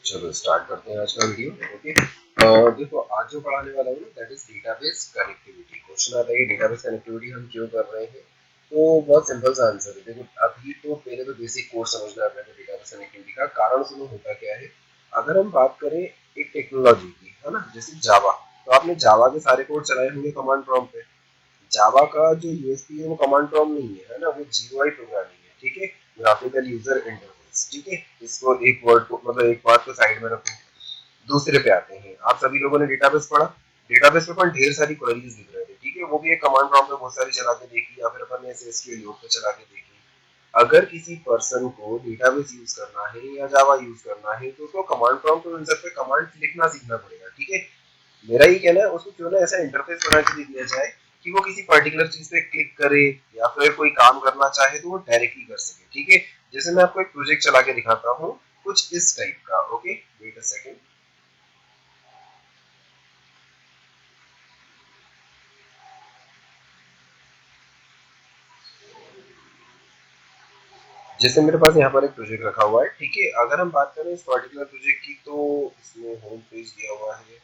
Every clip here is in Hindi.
चलो स्टार्ट करते हैं आज का वीडियो। ओके, देखो आज जो पढ़ाने वाला हूँ that is database connectivity. Question आता है डेटाबेस कनेक्टिविटी हम क्यों कर रहे हैं। तो बहुत सिंपल सा आंसर है। देखो अभी तो पहले तो बेसिक कोर्स समझना है अपने को डेटाबेस कनेक्टिविटी का। कारण सुनो होता क्या है। अगर हम बात करें एक टेक्नोलॉजी की, है ना, जैसे जावा, तो आपने जावा के सारे कोड चलाए होंगे कमांड प्रॉम्प्ट पे। जावा का जो यूएसपी है वो कमांड प्रॉम्प्ट नहीं है, है ना, वो जीयूआई प्रोग्रामिंग है। ठीक है, ग्राफिकल यूजर इंटरफेस। ठीक है, इसको एक वर्ड को मतलब एक बात को साइड में रखो। दूसरे पे आते हैं, आप सभी लोगों ने डेटाबेस पढ़ा। डेटाबेस पे अपन ढेर सारी क्वेरीज लिख रहे थे। ठीक है, वो भी एक कमांड प्रॉम्प्ट में बहुत सारी चला के देखी, या फिर अपन ने ऐसे एसक्यूएल योग पे चला के देखी। अगर किसी पर्सन को डेटाबेस यूज करना है या जावा यूज करना है तो उसको कमांड प्रॉम्प्ट और इन सब पे कमांड लिखना सीखना पड़ेगा। ठीक है, मेरा ही कहना है उसको क्यों ना ऐसा इंटरफेस बना के लिख लिया जाए कि वो किसी पर्टिकुलर चीज पे क्लिक करे या फिर कोई काम करना चाहे तो वो डायरेक्टली कर सके। ठीक है, जैसे मैं आपको एक प्रोजेक्ट चला के दिखाता हूँ कुछ इस टाइप का। Okay, wait a second. जैसे मेरे पास यहाँ पर एक प्रोजेक्ट रखा हुआ है। ठीक है, अगर हम बात करें इस पर्टिकुलर प्रोजेक्ट की तो इसमें होम पेज दिया हुआ है।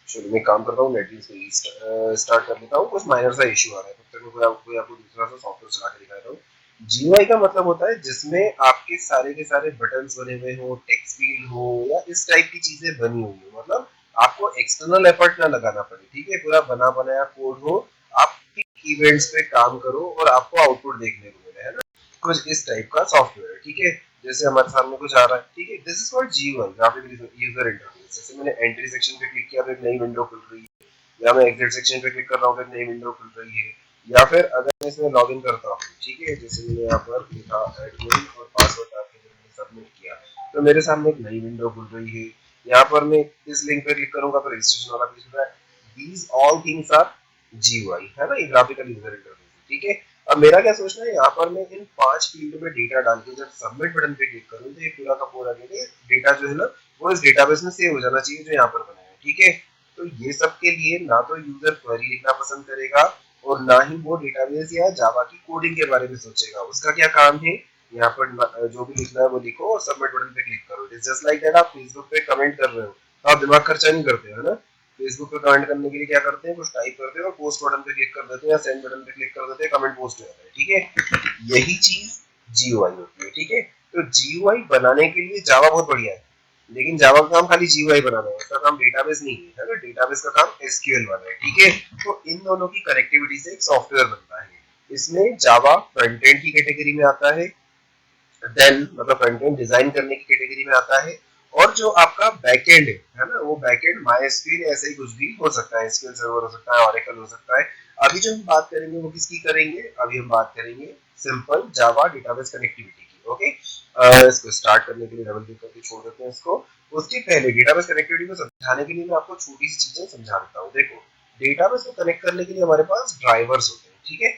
चलो मैं काम करता हूँ, नेटबीन्स पे स्टार्ट कर लेता हूँ। कुछ माइनर सा इशू आ रहा है, तब तक मैं आपको दूसरा सा सॉफ्टवेयर चला के दिखा रहा हूँ। जीयूआई का मतलब होता है जिसमें आपके सारे के सारे बटन्स बने हुए हो, टेक्स्ट फील्ड हो या इस टाइप की चीजें बनी हुई हो। मतलब आपको एक्सटर्नल एफर्ट ना लगाना पड़े। ठीक है, पूरा बना बनाया कोड हो, आप इवेंट्स पे काम करो और आपको आउटपुट देखने को मिले, है ना। कुछ इस टाइप का सॉफ्टवेयर है। ठीक है, जैसे हमारे सामने कुछ आ रहा है। ठीक है, this is called GUI, graphical user interface. जैसे मैंने एंट्री सेक्शन पे क्लिक किया तो एक नई विंडो खुल रही है, या मैं एग्जिट सेक्शन पे क्लिक कर रहा हूँ तो एक नई विंडो खुल रही है। या फिर अगर मैं इसमें लॉग इन करता हूँ, ठीक है, जैसे मैंने यहाँ पर लिखा एडमिन और पासवर्ड डाल के जब मैंने सबमिट किया तो मेरे सामने एक नई विंडो खुल रही है। यहाँ पर मैं इस लिंक पे क्लिक करूंगा तो रजिस्ट्रेशन वाला पेज खुल रहा है। These all things are GUI, है ना, ये ग्राफिकल यूजर इंटरफेस। ठीक है, अब मेरा क्या सोचना है, यहाँ पर मैं इन 5 फील्ड में डेटा डाल के जब सबमिट बटन पे क्लिक करूँ तो ये पूरा का पूरा डेटा जो है ना वो इस डेटाबेस में सेव हो जाना चाहिए जो यहाँ पर बनाया है। ठीक है, तो ये सब के लिए ना तो यूजर क्वेरी लिखना पसंद करेगा और ना ही वो डेटाबेस या जावा की कोडिंग के बारे में सोचेगा। उसका क्या काम है, यहाँ पर जो भी लिखना है वो लिखो और सबमिट बटन पे क्लिक करो। It is just like that आप फेसबुक पे कमेंट कर रहे हो तो आप दिमाग खर्चा नहीं करते हो, है ना। फेसबुक पे कमेंट करने के लिए क्या करते हैं, कुछ टाइप करते हैं और पोस्ट बटन पे क्लिक कर देते हैं या सेंड बटन पे क्लिक कर देते हैं, कमेंट पोस्ट हो जाता है। ठीक है, यही चीज जीयूआई होती है। ठीक है, तो जीयूआई बनाने के लिए जावा बहुत बढ़िया है, लेकिन जावा का काम खाली जीयूआई बनाना है, उसका काम डेटाबेस नहीं है ना। डेटाबेस का काम एसक्यूएल वाला है। ठीक है, तो इन दोनों की कनेक्टिविटी से एक सॉफ्टवेयर बनता है। इसमें जावा फ्रंट एंड की कैटेगरी में आता है, देन मतलब फ्रंट एंड डिजाइन करने की कैटेगरी में आता है। और जो आपका बैकएंड है ना, वो बैकएंड मायस्क्यूएल ऐसे ही कुछ भी हो सकता है, एसक्यूएल सर्वर हो सकता है, ओरेकल हो सकता है। अभी जो हम बात करेंगे वो किसकी करेंगे, अभी हम बात करेंगे सिंपल जावा डेटाबेस कनेक्टिविटी की। ओके, इसको स्टार्ट करने के लिए डबल क्लिक करके छोड़ देते हैं इसको। उसके पहले डेटाबेस कनेक्टिविटी को समझाने के लिए मैं आपको छोटी सी चीजें समझा देता हूँ। देखो, डेटाबेस को कनेक्ट करने के लिए हमारे पास ड्राइवर्स होते हैं। ठीक है,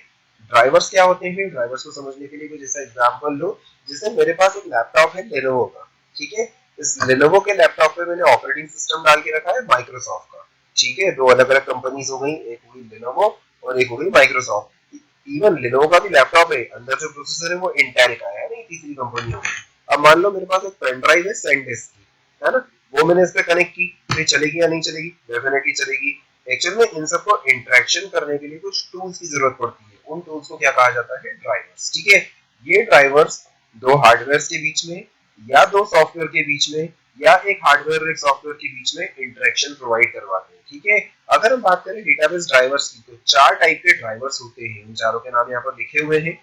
ड्राइवर्स क्या होते हैं, ड्राइवर्स को समझने के लिए कुछ जैसा एग्जांपल लो। जैसे मेरे पास एक लैपटॉप है लेनोवो का। ठीक है, इस लेनोवो के लैपटॉप पे मैंने ऑपरेटिंग सिस्टम डाल के रखा है माइक्रोसॉफ्ट का। ठीक है, दो अलग अलग कंपनीज हो गई, एक हो गई लेनोवो और एक हो गई माइक्रोसॉफ्ट। इवन लेनोवो का भी लैपटॉप है, अंदर जो प्रोसेसर है वो इंटेल का है, नहीं तीसरी कंपनी हो गई। अब मान लो मेरे पास एक पेन ड्राइव है सैनडिस्क की, है ना, वो मैंने इस पे कनेक्ट की तो ये चलेगी या नहीं चलेगी, डेफिनेटली चलेगी। एक्चुअल में इन सबको इंटरेक्शन करने के लिए कुछ टूल्स की जरूरत पड़ती है, उन टूल्स को क्या कहा जाता है, ड्राइवर्स। ठीक है, ये ड्राइवर्स दो हार्डवेयर के बीच में या दो सॉफ्टवेयर के बीच में या एक हार्डवेयर और एक सॉफ्टवेयर के बीच में इंटरेक्शन प्रोवाइड करवाते हैं। ठीक है, अगर हम बात करें डेटाबेस ड्राइवर्स की तो 4 टाइप के ड्राइवर्स होते हैं, इन चारों के नाम यहाँ पर लिखे हुए हैं।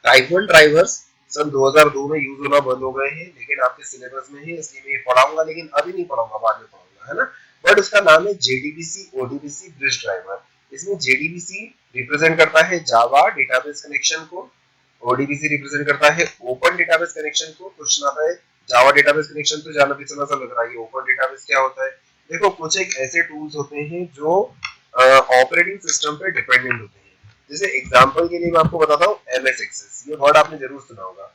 टाइप 1 ड्राइवर्स सन 2002 में यूज होना बंद हो गए हैं, लेकिन आपके सिलेबस में है इसलिए मैं ये पढ़ाऊंगा, लेकिन अभी नहीं पढ़ाऊंगा, बाद में पढ़ाऊंगा, है ना। बट उसका नाम है जेडीबीसी ओडीबीसी ब्रिज ड्राइवर। इसमें जेडीबीसी रिप्रेजेंट करता है जावा डेटाबेस कनेक्शन को, ओडीबीसी रिप्रेजेंट करता है ओपन डेटाबेस कनेक्शन को। क्वेश्चन आता है जावा डेटाबेस कनेक्शन तो जाना पिछला सा लग रहा है, ओपन डेटाबेस क्या होता है। देखो, कुछ एक ऐसे टूल्स होते हैं जो ऑपरेटिंग सिस्टम पे डिपेंडेंट होते हैं। जैसे एग्जांपल के लिए मैं आपको बताता हूँ एमएस एक्सेस, ये वर्ड आपने जरूर सुना होगा।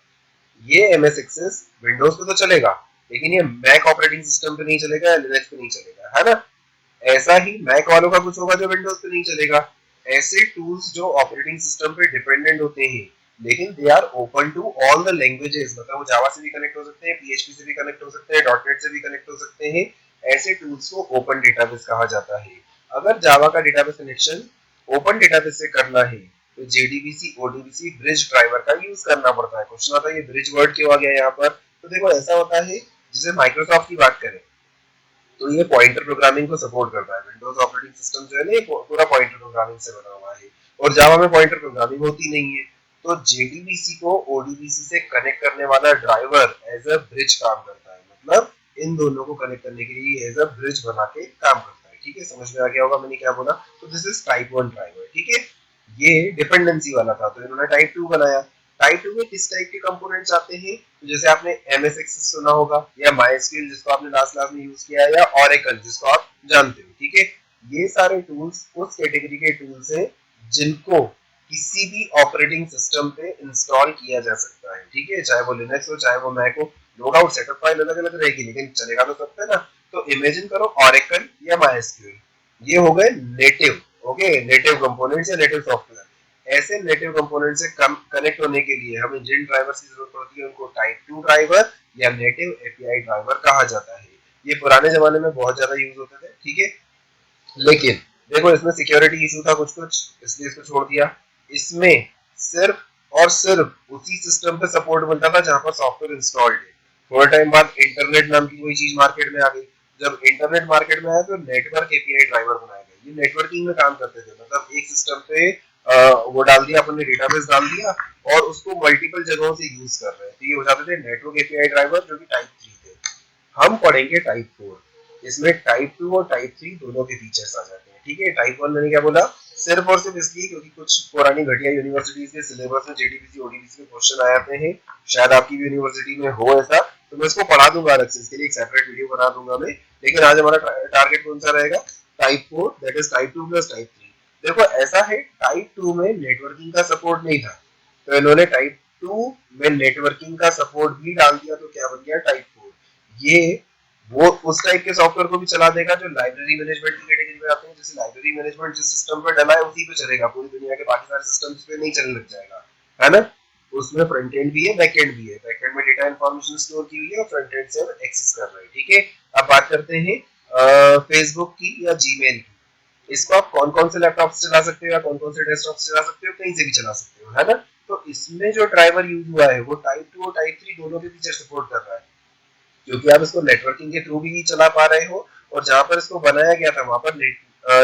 ये एमएस एक्सेस विंडोज पे तो चलेगा, लेकिन ये मैक ऑपरेटिंग सिस्टम पे नहीं चलेगा या लिनक्स पे नहीं चलेगा, है ना। ऐसा ही मैक वालों का कुछ होगा जो विंडोज पे नहीं चलेगा। ऐसे टूल्स जो ऑपरेटिंग सिस्टम पे डिपेंडेंट होते हैं लेकिन they are open to all the languages, मतलब वो जावा से भी कनेक्ट हो सकते हैं, पीएचपी से भी कनेक्ट हो सकते हैं, डॉट नेट से भी कनेक्ट हो सकते हैं। ऐसे टूल्स को ओपन डेटाबेस कहा जाता है। अगर जावा का डेटाबेस कनेक्शन ओपन डेटाबेस से करना है तो जेडीबीसी ओडीबीसी ब्रिज ड्राइवर का यूज करना पड़ता है। क्वेश्चन आता है ये ब्रिज वर्ड क्यों आ गया यहाँ पर, तो देखो ऐसा होता है, जैसे माइक्रोसॉफ्ट की बात करें तो ये पॉइंटर प्रोग्रामिंग को सपोर्ट करता है। विंडोज ऑपरेटिंग सिस्टम जो है ना ये पूरा पॉइंटर प्रोग्रामिंग से बना हुआ है, और जावा में पॉइंटर प्रोग्रामिंग होती नहीं है। तो जेडीबीसी को ओडीबीसी से कनेक्ट करने वाला ड्राइवर एज अ ब्रिज काम करता है, मतलब इन दोनों को कनेक्ट करने के लिए एज अ ब्रिज बना के काम करता है। ठीक है, समझ में आ गया होगा मैंने क्या बोला। तो दिस इज टाइप 1 ड्राइवर। ठीक है, ये डिपेंडेंसी वाला था तो इन्होंने टाइप 2 बनाया। टाइप 2 में किस टाइप के कंपोनेंट्स आते हैं, तो जैसे आपने एमएस एक्सेस सुना होगा, या माइस्क्यूएल जिसको आपने लास्ट क्लास में यूज किया है, या ओरेकल जिसको आप जानते हो। ठीक है, ये सारे टूल्स उस कैटेगरी के टूल्स हैं जिनको किसी भी ऑपरेटिंग सिस्टम पे इंस्टॉल किया जा सकता है। ठीक है, चाहे वो लिनक्स हो चाहे वो मैक हो, नो डाउट सेटअप फाइल अलग अलग रहेगी लेकिन चलेगा तो सब पे ना। तो इमेजिन करो ओरेकल या माइस्क्यूएल, ये हो गए नेटिव, ओके, नेटिव कंपोनेंट्स या नेटिव सॉफ्टवेयर। ऐसे नेटिव कंपोनेंट से कम कनेक्ट होने के लिए हमें जिन ड्राइवर्स की जरूरत पड़ती है उनको टाइप 2 ड्राइवर या नेटिव एपीआई ड्राइवर कहा जाता है। ये पुराने जमाने में बहुत ज्यादा यूज होते थे। ठीक है, लेकिन देखो इसमें सिक्योरिटी इशू था कुछ कुछ, इसलिए इसको छोड़ दिया। इसमें सिर्फ और सिर्फ उसी सिस्टम पे सपोर्ट मिलता था जहां पर सॉफ्टवेयर इंस्टॉल्ड है। थोड़े टाइम बाद इंटरनेट नाम की कोई चीज मार्केट में आ गई। जब इंटरनेट मार्केट में आया तो नेटवर्क एपीआई ड्राइवर बनाए गए। ये नेटवर्किंग में काम करते थे, मतलब एक सिस्टम पे वो डाल दिया अपन ने, डेटाबेस डाल दिया और उसको मल्टीपल जगहों से यूज कर रहे हैं, तो ये हो जाते थे नेटवर्क एपीआई ड्राइवर, जो कि टाइप 3 थे। हम पढ़ेंगे टाइप 4। इसमें टाइप 2 और टाइप 3 दोनों के फीचर्स आ जाते हैं। ठीक है, टाइप 1 मैंने क्या बोला, सिर्फ और सिर्फ इसलिए क्योंकि कुछ पुरानी घटिया यूनिवर्सिटीज के सिलेबस में जेडीबीसी ओडीबीसी में क्वेश्चन आए आते हैं, शायद आपकी भी यूनिवर्सिटी में हो ऐसा, तो मैं इसको पढ़ा दूंगा अलग से, इसके लिए एक सेपरेट वीडियो बना दूंगा मैं। लेकिन आज हमारा टारगेट कौन सा रहेगा, type 4, that is type 2 plus type 3। देखो ऐसा है, टाइप 2 में नेटवर्किंग का सपोर्ट नहीं था, तो इन्होंने टाइप 2 में नेटवर्किंग का सपोर्ट भी डाल दिया, तो क्या बन गया टाइप 4। ये वो उस टाइप के सॉफ्टवेयर को भी चला देगा जो लाइब्रेरी मैनेजमेंट की कैटेगरी में आते हैं। जैसे लाइब्रेरी मैनेजमेंट जिस सिस्टम पे डला है उसी पे चलेगा, पूरी दुनिया के बाकी सारे सिस्टम्स पे नहीं चलने लग जाएगा, है ना। उसमें फ्रंट एंड भी है, बैक एंड भी है। बैक एंड में डेटा इंफॉर्मेशन स्टोर की हुई है और फ्रंट एंड से एक्सेस कर रहे हैं। ठीक है, अब बात करते हैं फेसबुक की या जीमेल की। इसको आप कौन कौन से लैपटॉप से चला सकते हो या कौन कौन से डेस्कटॉप से चला सकते हो, कहीं से भी चला सकते हो, है ना। तो इसमें जो ड्राइवर यूज हुआ है वो टाइप 2 और टाइप 3 दोनों के फीचर सपोर्ट कर रहा है, क्योंकि आप इसको नेटवर्किंग के थ्रू भी चला पा रहे हो, और जहां पर इसको बनाया गया था वहां पर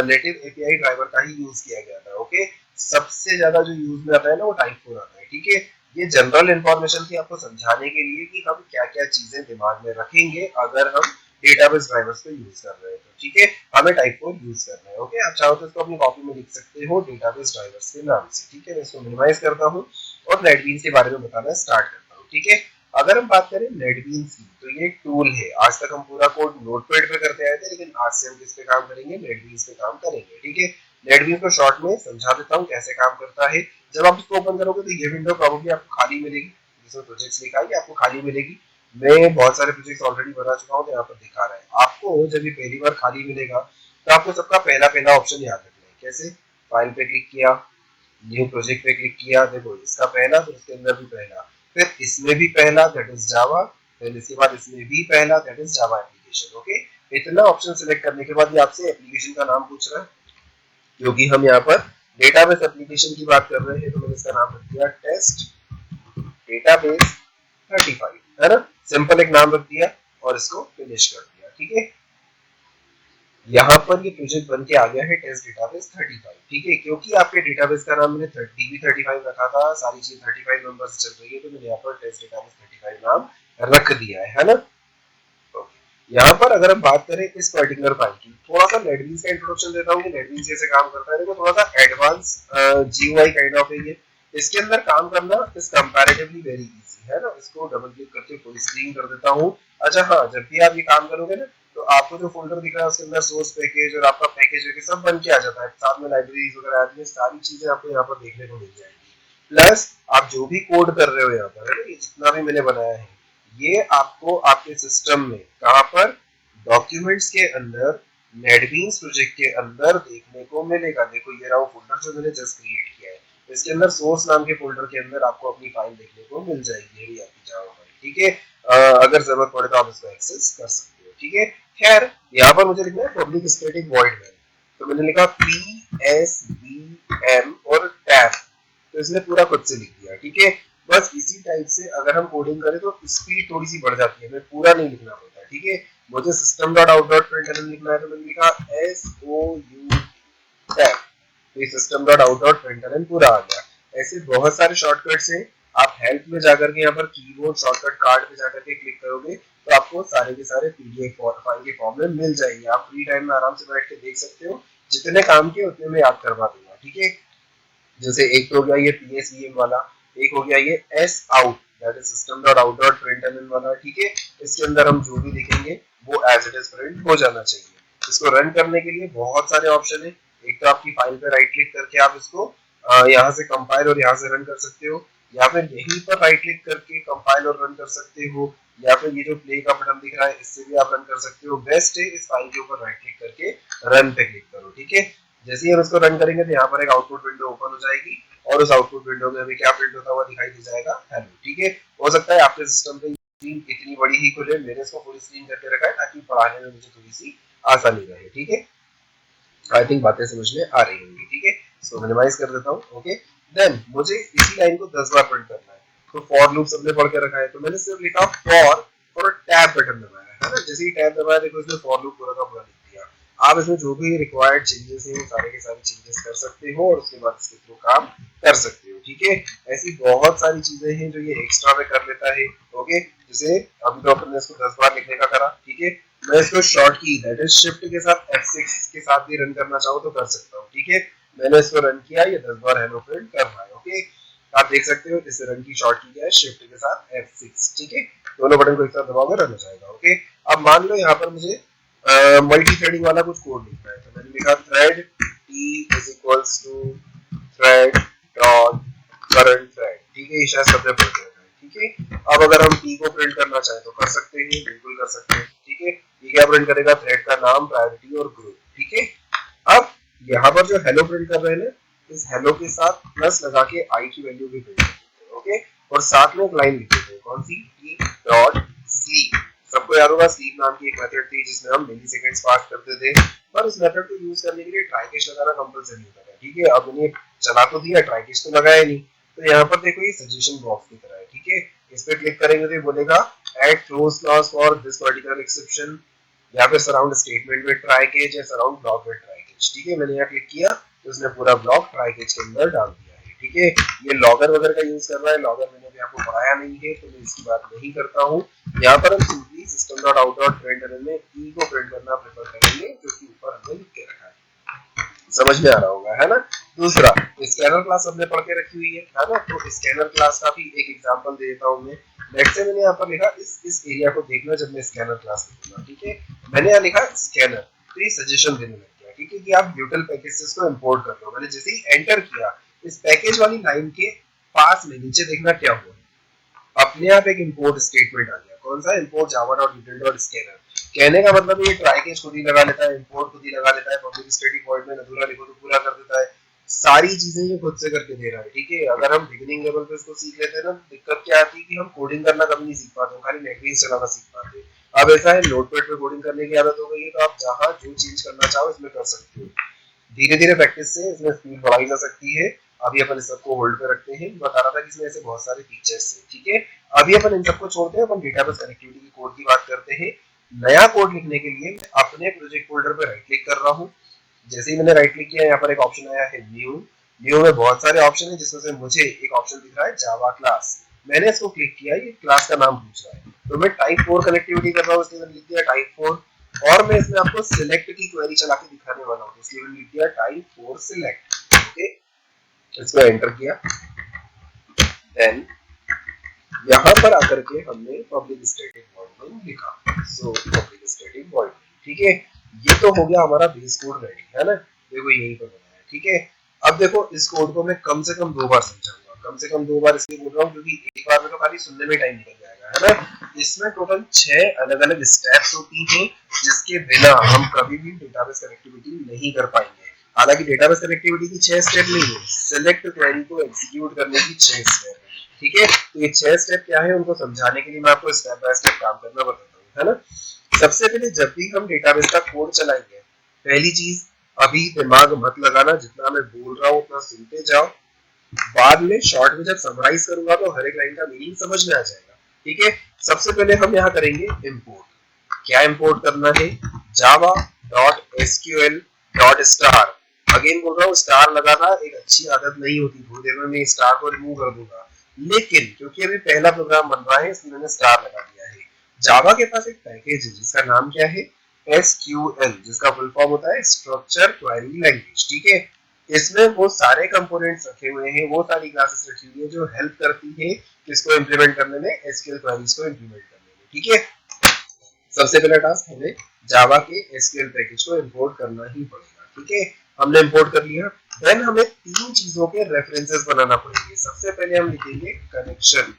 नेटिव एपीआई ड्राइवर का ही यूज किया गया था। ओके, सबसे ज्यादा जो यूज में आता है ना वो टाइप 4 आता है। ठीक है, ये जनरल इंफॉर्मेशन थी आपको समझाने के लिए कि हम क्या क्या चीजें दिमाग में रखेंगे अगर हम डेटाबेस ड्राइवर्स को यूज कर रहे हैं। तो ठीक है, हमें टाइप 4 यूज करना है। ओके, आप चाहो तो इसको अपनी कॉपी में लिख सकते हो डेटाबेस ड्राइवर्स के नाम से। ठीक है, मैं इसको मिनिमाइज करता हूँ और नेटबीन्स के बारे में बताना स्टार्ट करता हूँ। ठीक है, अगर हम बात करें नेटबीन्स की तो ये एक टूल है। आज तक हम पूरा कोड नोटपैड पे करते आए थे, लेकिन आज से हम किस पे काम करेंगे, नेटबीन्स पे काम करेंगे। ठीक है, नेटबीन्स को शॉर्ट में समझा देता हूँ कैसे काम करता है। जब आप इसको ओपन करोगे तो ये विंडो प्रोबेबली आपको खाली मिलेगी, जिसमें प्रोजेक्ट्स लिखा है आपको खाली मिलेगी। मैं बहुत सारे प्रोजेक्ट्स ऑलरेडी बना चुका हूँ तो यहाँ पर दिखा रहा है आपको। जब ये पहली बार खाली मिलेगा तो आपको सबका पहला पहला ऑप्शन याद रखना है। कैसे, फाइल पे क्लिक किया, न्यू प्रोजेक्ट पे क्लिक किया, देखो इसका पहला, फिर इसके अंदर भी पहला, फिर इसमें भी पहला दैट इज जावा, फिर इसके बाद इसमें भी पहला that is Java application. Okay, इतना ऑप्शन सिलेक्ट करने के बाद ये आपसे एप्लीकेशन का नाम पूछ रहा है, क्योंकि हम यहाँ पर डेटाबेस एप्लीकेशन की बात कर रहे हैं तो मैंने इसका नाम रख दिया टेस्ट डेटाबेस 35, है ना। सिंपल एक नाम रख दिया और इसको फिनिश कर दिया। ठीक है, यहाँ पर ये प्रोजेक्ट बन के आ गया है टेस्ट डेटाबेस 35। ठीक है, क्योंकि आपके डेटाबेस का नाम मैंने डीबी 35 रखा था, सारी चीज 35 नंबर से चल रही है, तो मैंने यहाँ पर टेस्ट डेटाबेस 35 नाम रख दिया है ना। ओके, यहाँ पर अगर हम बात करें इस पर्टिकुलर फाइल की, थोड़ा सा नेटबीन्स का इंट्रोडक्शन देता हूँ कि नेटबीन्स कैसे काम करता है। देखो थोड़ा सा एडवांस जीयूआई काइंड ऑफ है ये। इसके अंदर काम करना इज कंपैरेटिवली वेरी इजी, है ना। इसको डबल क्लिक करके फुल स्क्रीन कर देता हूँ। अच्छा हाँ, जब भी आप ये काम करोगे ना तो आपको जो फोल्डर दिख रहा है उसके अंदर सोर्स पैकेज और आपका पैकेज वगैरह सब बन के आ जाता है, साथ में लाइब्रेरीज वगैरह आती है, सारी चीजें आपको यहाँ पर देखने को मिल जाएंगी। प्लस आप जो भी कोड कर रहे हो यहाँ पर, है ना, ये जितना भी मैंने बनाया है ये आपको आपके सिस्टम में कहां पर, डॉक्यूमेंट्स के अंदर, नेटबीन्स प्रोजेक्ट के अंदर देखने को मिलेगा। देखो ये रहा वो फोल्डर जो मैंने जस्ट क्रिएट किया है, इसके अंदर सोर्स नाम के फोल्डर के अंदर आपको अपनी फाइल देखने को मिल जाएगी, ये भी आपकी जावा फाइल, ठीक है। अगर जरूरत पड़े तो आप इसको एक्सेस कर सकते हो, ठीक है। खैर यहाँ पर मुझे लिखना है पब्लिक स्टैटिक वॉइड मैन, तो मैंने लिखा PSVM और टैब, तो इसने पूरा खुद से लिख दिया, ठीक है। बस इसी टाइप से अगर हम कोडिंग करें तो स्पीड थोड़ी सी बढ़ जाती है, हमें पूरा नहीं लिखना पड़ता, ठीक है। मुझे system.out.println लिखना है, तो मैंने लिखा SOU टैब, तो ये system.out.println पूरा आ गया। ऐसे बहुत सारे शॉर्टकट्स हैं, आप हेल्प में जाकर के यहाँ पर कीबोर्ड शॉर्टकट कार्ड पे जाकर के क्लिक करोगे तो आपको सारे के सारे पीडीएफ फाइल के फॉर्म में मिल जाएंगे, आप फ्री टाइम में आराम से बैठ के देख सकते हो, जितने काम किए उतने में याद करवा दूंगा, ठीक है। जैसे एक तो हो गया ये PSVM वाला, एक हो गया ये S out that is system.out.println वाला, ठीक है। इसके अंदर हम जो भी लिखेंगे वो एज इट इज प्रिंट हो जाना चाहिए। इसको रन करने के लिए बहुत सारे ऑप्शन है, एक तो आपकी फाइल पे राइट क्लिक करके आप इसको यहाँ से कंपाइल और यहाँ से रन कर सकते हो, या फिर यहीं पर राइट क्लिक करके कंपाइल और रन कर सकते हो, या फिर ये जो प्ले का बटन दिख रहा है इससे भी आप रन कर सकते हो। बेस्ट है इस फाइल के ऊपर राइट क्लिक करके रन पे क्लिक करो, ठीक है। जैसे ही हम इसको रन करेंगे तो यहाँ पर एक आउटपुट विंडो ओपन हो जाएगी और उस आउटपुट विंडो में हमें क्या प्रिंट होता हुआ दिखाई दे जाएगा, हेलो, ठीक है। हो सकता है आपके सिस्टम पे स्क्रीन इतनी बड़ी ही खुले, मैंने इसको फुल स्क्रीन करके रखा है ताकि पढ़ाने में मुझे थोड़ी सी आसानी रहे, ठीक है। आई थिंक बातें समझ में आ रही होंगी, ठीक है। इसको मिनिमाइज कर देता हूँ, ओके। देन मुझे इसी लाइन को 10 बार प्रिंट करना है, तो फॉर लूप सबने पढ़ के रखा है, तो मैंने सिर्फ लिखा फॉर और टैब बटन दबाया है ना, जैसे ही टैब दबाया देखो इसने फॉर लूप पूरा का पूरा लिख दिया। आप इसमें जो भी रिक्वायर्ड चेंजेस हैं वो सारे के सारे चेंजेस कर सकते हो और उसके बाद इसके थ्रू काम कर सकते हो, ठीक है। ऐसी बहुत सारी चीजें हैं जो ये एक्स्ट्रा में कर लेता है, ओके। जैसे अभी तो अपन ने इसको 10 बार लिखने का करा, ठीक है। मैं इसको शॉर्ट की दैट इज शिफ्ट के साथ F6 के साथ भी रन करना चाहूँ तो कर सकता हूँ, ठीक है। मैंने इसको रन किया, ये 10 बार हेलो प्रिंट कर रहा है, ओके। आप देख सकते हो इस रन की शॉर्ट की क्या है, शिफ्ट के साथ F6, ठीक है। दोनों बटन को एक साथ दबाओगे रन हो जाएगा, ओके। अब मान लो यहाँ पर मुझे मल्टी थ्रेडिंग वाला कुछ कोड लिखना है, तो मैंने लिखा thread t is equals to thread dot current thread, ठीक है। ये शायद सबने पढ़ के रखा है, ठीक है। अब अगर हम t को प्रिंट करना चाहें तो कर सकते हैं, बिल्कुल कर सकते हैं, ठीक है। ये क्या प्रिंट करेगा, थ्रेड का नाम, प्रायोरिटी और ग्रुप, ठीक है। अब यहाँ पर जो हेलो प्रिंट कर रहे हैं इस हेलो के साथ प्लस लगा के आई की वैल्यू भी प्रिंट करते हैं, ओके। और साथ में एक लाइन लिख देते हैं, कौन सी, t डॉट स्लीप। सबको याद होगा स्लीप नाम की एक मेथड थी जिसमें हम मिली सेकेंड्स पास करते थे, पर उस मेथड को यूज करने के लिए ट्राई कैच लगाना कंपलसरी होता था, ठीक है। अब उन्हें चला तो दिया, ट्राई कैच तो लगाया नहीं, तो यहाँ पर देखो ये सजेशन बॉक्स की तरह है, ठीक है। इस पे क्लिक करेंगे तो ये बोलेगा add close clause for this particular exception, या फिर सराउंड स्टेटमेंट में ट्राई केज या सराउंड ब्लॉक में ट्राई केज, ठीक है। मैंने यहाँ क्लिक किया तो उसने पूरा ब्लॉक ट्राई केज के अंदर डाल दिया है, ठीक है। ये लॉगर वगैरह का यूज कर रहा है, लॉगर मैंने भी आपको पढ़ाया नहीं है तो मैं इसकी बात नहीं करता हूँ। यहाँ पर हम सिंपली system.out.println में ई को प्रिंट करना प्रेफर करेंगे जो कि ऊपर हमने लिख के रखा है, समझ में आ रहा होगा, है ना। दूसरा स्कैनर क्लास हमने पढ़ के रखी हुई है ना, तो स्कैनर क्लास का भी एक एग्जांपल दे देता हूं मैं। लेट्स से मैंने यहाँ पर लिखा इस एरिया को देखना जब मैं स्कैनर क्लास लिखूंगा, ठीक है। मैंने यहाँ लिखा स्कैनर, तो ये सजेशन देने लग गया, ठीक है, कि आप यूटिल पैकेजेस को इंपोर्ट कर लो। मैंने जैसे ही एंटर किया इस पैकेज वाली लाइन के पास में नीचे देखना क्या हुआ, अपने आप एक इंपोर्ट स्टेटमेंट आ गया, कौन सा, इंपोर्ट java.util.scanner। कहने का मतलब ये ट्राई केस खुद ही लगा लेता है, इंपोर्ट खुद ही लगा लेता है, पब्लिक स्टैटिक वॉइड में अधूरा लिखो तो पूरा कर देता है, सारी चीजें ये खुद से करके दे रहा है, ठीक है। अगर हम बिगिनिंग लेवल पे इसको सीख लेते हैं ना, दिक्कत क्या आती है कि हम कोडिंग करना कभी नहीं सीख पाते, खाली नेटबीन्स चलाना सीख पाते हैं। अब ऐसा है नोटपैड पे कोडिंग करने की आदत हो गई है, तो आप जहां जो चेंज करना चाहो इसमें कर सकते हो। धीरे धीरे प्रैक्टिस से इसमें स्पीड बढ़ाई जा सकती है। अभी अपन इस सबको होल्ड पे रखते हैं, बता रहा था कि इसमें ऐसे बहुत सारे फीचर्स हैं, ठीक है। अभी अपन इन सबको छोड़ते हैं, अपन डेटाबेस कनेक्टिविटी की कोड की बात करते हैं। नया कोड लिखने के लिए मैं अपने प्रोजेक्ट फोल्डर पे राइट क्लिक कर रहा हूँ। जैसे ही मैंने राइट क्लिक किया यहाँ पर एक ऑप्शन आया है न्यू। न्यू में बहुत सारे ऑप्शन है जिसमें से मुझे एक ऑप्शन दिख रहा है जावा क्लास। मैंने इसको क्लिक किया, ये क्लास का नाम पूछ रहा है, तो मैं टाइप 4 कनेक्टिविटी कर रहा हूँ, इसलिए मैंने लिख दिया टाइप 4। और मैं इसमें आपको सिलेक्ट की क्वेरी चला के दिखाने वाला हूँ, इसलिए मैंने लिख दिया टाइप 4 सिलेक्ट, ओके। इसको एंटर किया, देन यहाँ पर आकर के हमने पब्लिक स्टैटिक वॉइड लिखा, सो पब्लिक स्टैटिक वॉइड, ठीक है। ये तो हो गया हमारा बेस कोड रेडी, है ना, देखो यही पर बनाया है, ठीक है। अब देखो इस कोड को मैं कम से कम 2 बार समझाऊंगा, कम से कम 2 बार इसलिए बोल रहा हूँ क्योंकि एक बार में तो खाली सुनने में टाइम निकल जाएगा, है ना। इसमें टोटल 6 अलग अलग स्टेप्स होती हैं जिसके बिना हम कभी भी डेटाबेस कनेक्टिविटी नहीं कर पाएंगे। हालांकि डेटाबेस कनेक्टिविटी की 6 स्टेप नहीं है, सिलेक्ट क्वेरी को एग्जीक्यूट करने की 6 स्टेप है, ठीक है। तो ये 6 स्टेप क्या है उनको समझाने के लिए मैं आपको स्टेप बाय स्टेप काम करना बताता हूँ, है ना। सबसे पहले जब भी हम डेटाबेस का कोड चलाएंगे, पहली चीज, अभी दिमाग मत लगाना, जितना मैं बोल रहा हूँ उतना सुनते जाओ, बाद में शॉर्ट में जब समराइज करूंगा तो हर एक लाइन का मीनिंग समझ में आ जाएगा, ठीक है। सबसे पहले हम यहाँ करेंगे इंपोर्ट। क्या इंपोर्ट करना है, Java dot SQL dot star. Again बोल रहा हूँ, स्टार लगाना एक अच्छी आदत नहीं होती, थोड़ी देर में मैं स्टार को रिमूव कर दूंगा, लेकिन क्योंकि अभी पहला प्रोग्राम बन रहा है इसलिए मैंने स्टार लगा दिया है। जावा के पास एक पैकेज है जिसका नाम क्या है, SQL, जिसका फुल फॉर्म होता है स्ट्रक्चर क्वेरी लैंग्वेज, ठीक है। इसमें वो सारे कंपोनेंट्स रखे हुए हैं, वो सारी क्लासेस रखी हुई है जो हेल्प करती है किसको इंप्लीमेंट करने में, एसक्यूएल क्वेरीज को इंप्लीमेंट करने में, ठीक है। सबसे पहला टास्क हमें जावा के एसक्यूएल पैकेज को इंपोर्ट करना ही पड़ेगा, ठीक है। हमने इंपोर्ट कर लिया, देन हमें तीन चीजों के रेफरेंसेस बनाना पड़ेंगे। सबसे पहले हम लिखेंगे कनेक्शन।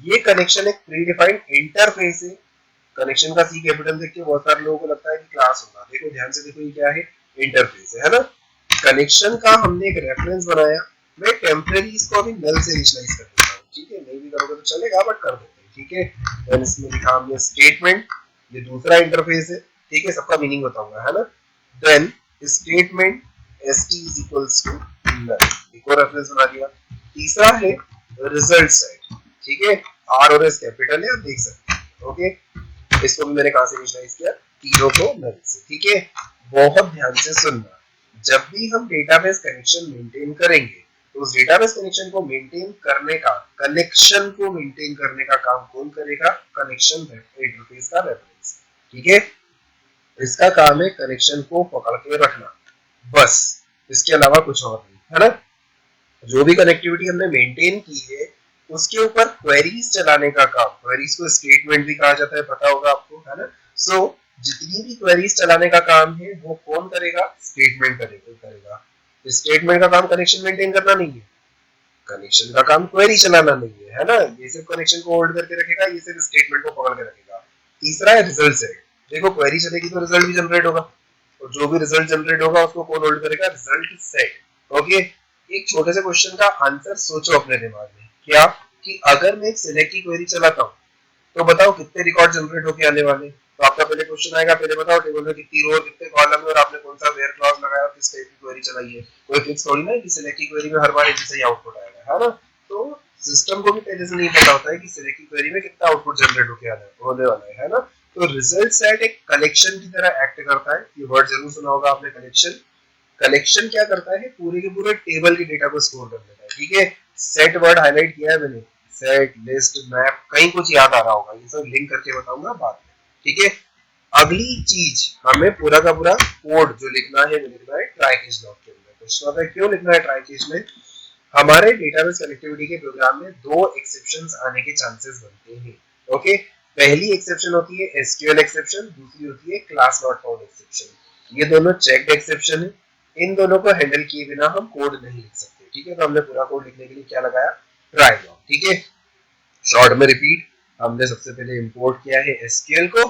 ये कनेक्शन एक प्री डिफाइंड इंटरफेस है। कनेक्शन का सी कैपिटल देख के बहुत सारे लोगों को लगता है कि क्लास होगा, देखो ध्यान से देखो, ये क्या है, इंटरफेस है ना। कनेक्शन का हमने एक रेफरेंस बनाया, मैं टेम्परेरी इसको अभी नल से इनिशियलाइज कर देता हूँ, ठीक है। नहीं भी करोगे तो चलेगा बट कर देते हैं, ठीक है। देन इसमें लिखा हमने स्टेटमेंट, ये दूसरा इंटरफेस है, ठीक है, सबका मीनिंग बताऊंगा, है ना। Then statement st is equals to null, एक और रेफरेंस बना दिया। तीसरा है रिजल्ट सेट, ठीक है, आर और एस कैपिटल है, आप देख सकते हैं, ओके। इसको भी मैंने कहां से इनिशियलाइज किया, तीनों को नल से, ठीक है। बहुत ध्यान से सुनना, जब भी हम डेटाबेस कनेक्शन मेंटेन करेंगे तो उस डेटाबेस कनेक्शन को मेंटेन करने का, कनेक्शन को मेंटेन करने का काम कौन करेगा, कनेक्शन इंटरफेस का रेफरेंस, ठीक है। इसका काम है कनेक्शन को पकड़ के रखना, बस, इसके अलावा कुछ और नहीं, है ना। जो भी कनेक्टिविटी हमने मेंटेन की है उसके ऊपर क्वेरीज चलाने का काम, क्वेरीज को स्टेटमेंट भी कहा जाता है, पता होगा आपको, है ना। सो जितनी भी क्वेरीज चलाने का काम है वो कौन करेगा, स्टेटमेंट करेगा। स्टेटमेंट का काम कनेक्शन मेंटेन करना नहीं है, कनेक्शन का काम क्वेरी चलाना नहीं है ना। ये सिर्फ कनेक्शन को होल्ड करके रखेगा, ये सिर्फ स्टेटमेंट को पकड़ के रखेगा। तीसरा है रिजल्ट सेट। देखो क्वेरी चलेगी तो रिजल्ट भी जनरेट होगा, और जो भी रिजल्ट जनरेट होगा उसको कौन होल्ड करेगा, रिजल्ट सेट, ओके। एक छोटे से क्वेश्चन का आंसर सोचो अपने दिमाग में, क्या, कि अगर मैं एक सिलेक्ट की क्वेरी चलाता हूँ तो बताओ कितने रिकॉर्ड जनरेट होके आने वाले। तो आपका पहले क्वेश्चन आएगा, पहले बताओ टेबल में कितनी रो और कितने कॉलम है और आपने कौन सा वेयर क्लॉज लगाया और किस टाइप की क्वेरी चलाई है। कोई फिक्स थोड़ी ना है कि सिलेक्ट की क्वेरी में हर बार एक जैसा ही आउटपुट आएगा, है ना। तो सिस्टम को भी पहले से नहीं पता होता है कि सिलेक्ट की क्वेरी में कितना आउटपुट जनरेट होने वाला है ना। तो रिजल्ट सेट एक कलेक्शन की तरह एक्ट करता है, ये वर्ड जरूर सुना होगा आपने, कलेक्शन। कलेक्शन क्या करता है, पूरे के पूरे टेबल के डेटा को स्टोर कर लेता है, ठीक है। सेट वर्ड हाईलाइट किया है मैंने, सेट, लिस्ट, मैप, कहीं कुछ याद आ रहा होगा, ये सब लिंक करके बताऊंगा बाद में, ठीक है। अगली चीज, हमें पूरा का पूरा कोड जो लिखना है वो लिखना है ट्राई केस ब्लॉक के अंदर। क्वेश्चन आता है क्यों लिखना है ट्राई केस में, हमारे डेटाबेस कनेक्टिविटी के प्रोग्राम में दो एक्सेप्शंस आने के चांसेस बनते हैं, ओके। पहली एक्सेप्शन होती है एसक्यूएल एक्सेप्शन, दूसरी होती है क्लास नॉट फाउंड एक्सेप्शन। ये दोनों चेक्ड एक्सेप्शन है, इन दोनों को हैंडल किए बिना हम कोड नहीं लिख सकते, ठीक है। तो हमने पूरा कोड लिखने के लिए क्या लगाया, ट्राई ब्लॉक, ठीक है। शॉर्ट में रिपीट, हमने सबसे पहले इंपोर्ट किया है एसक्यूएल को,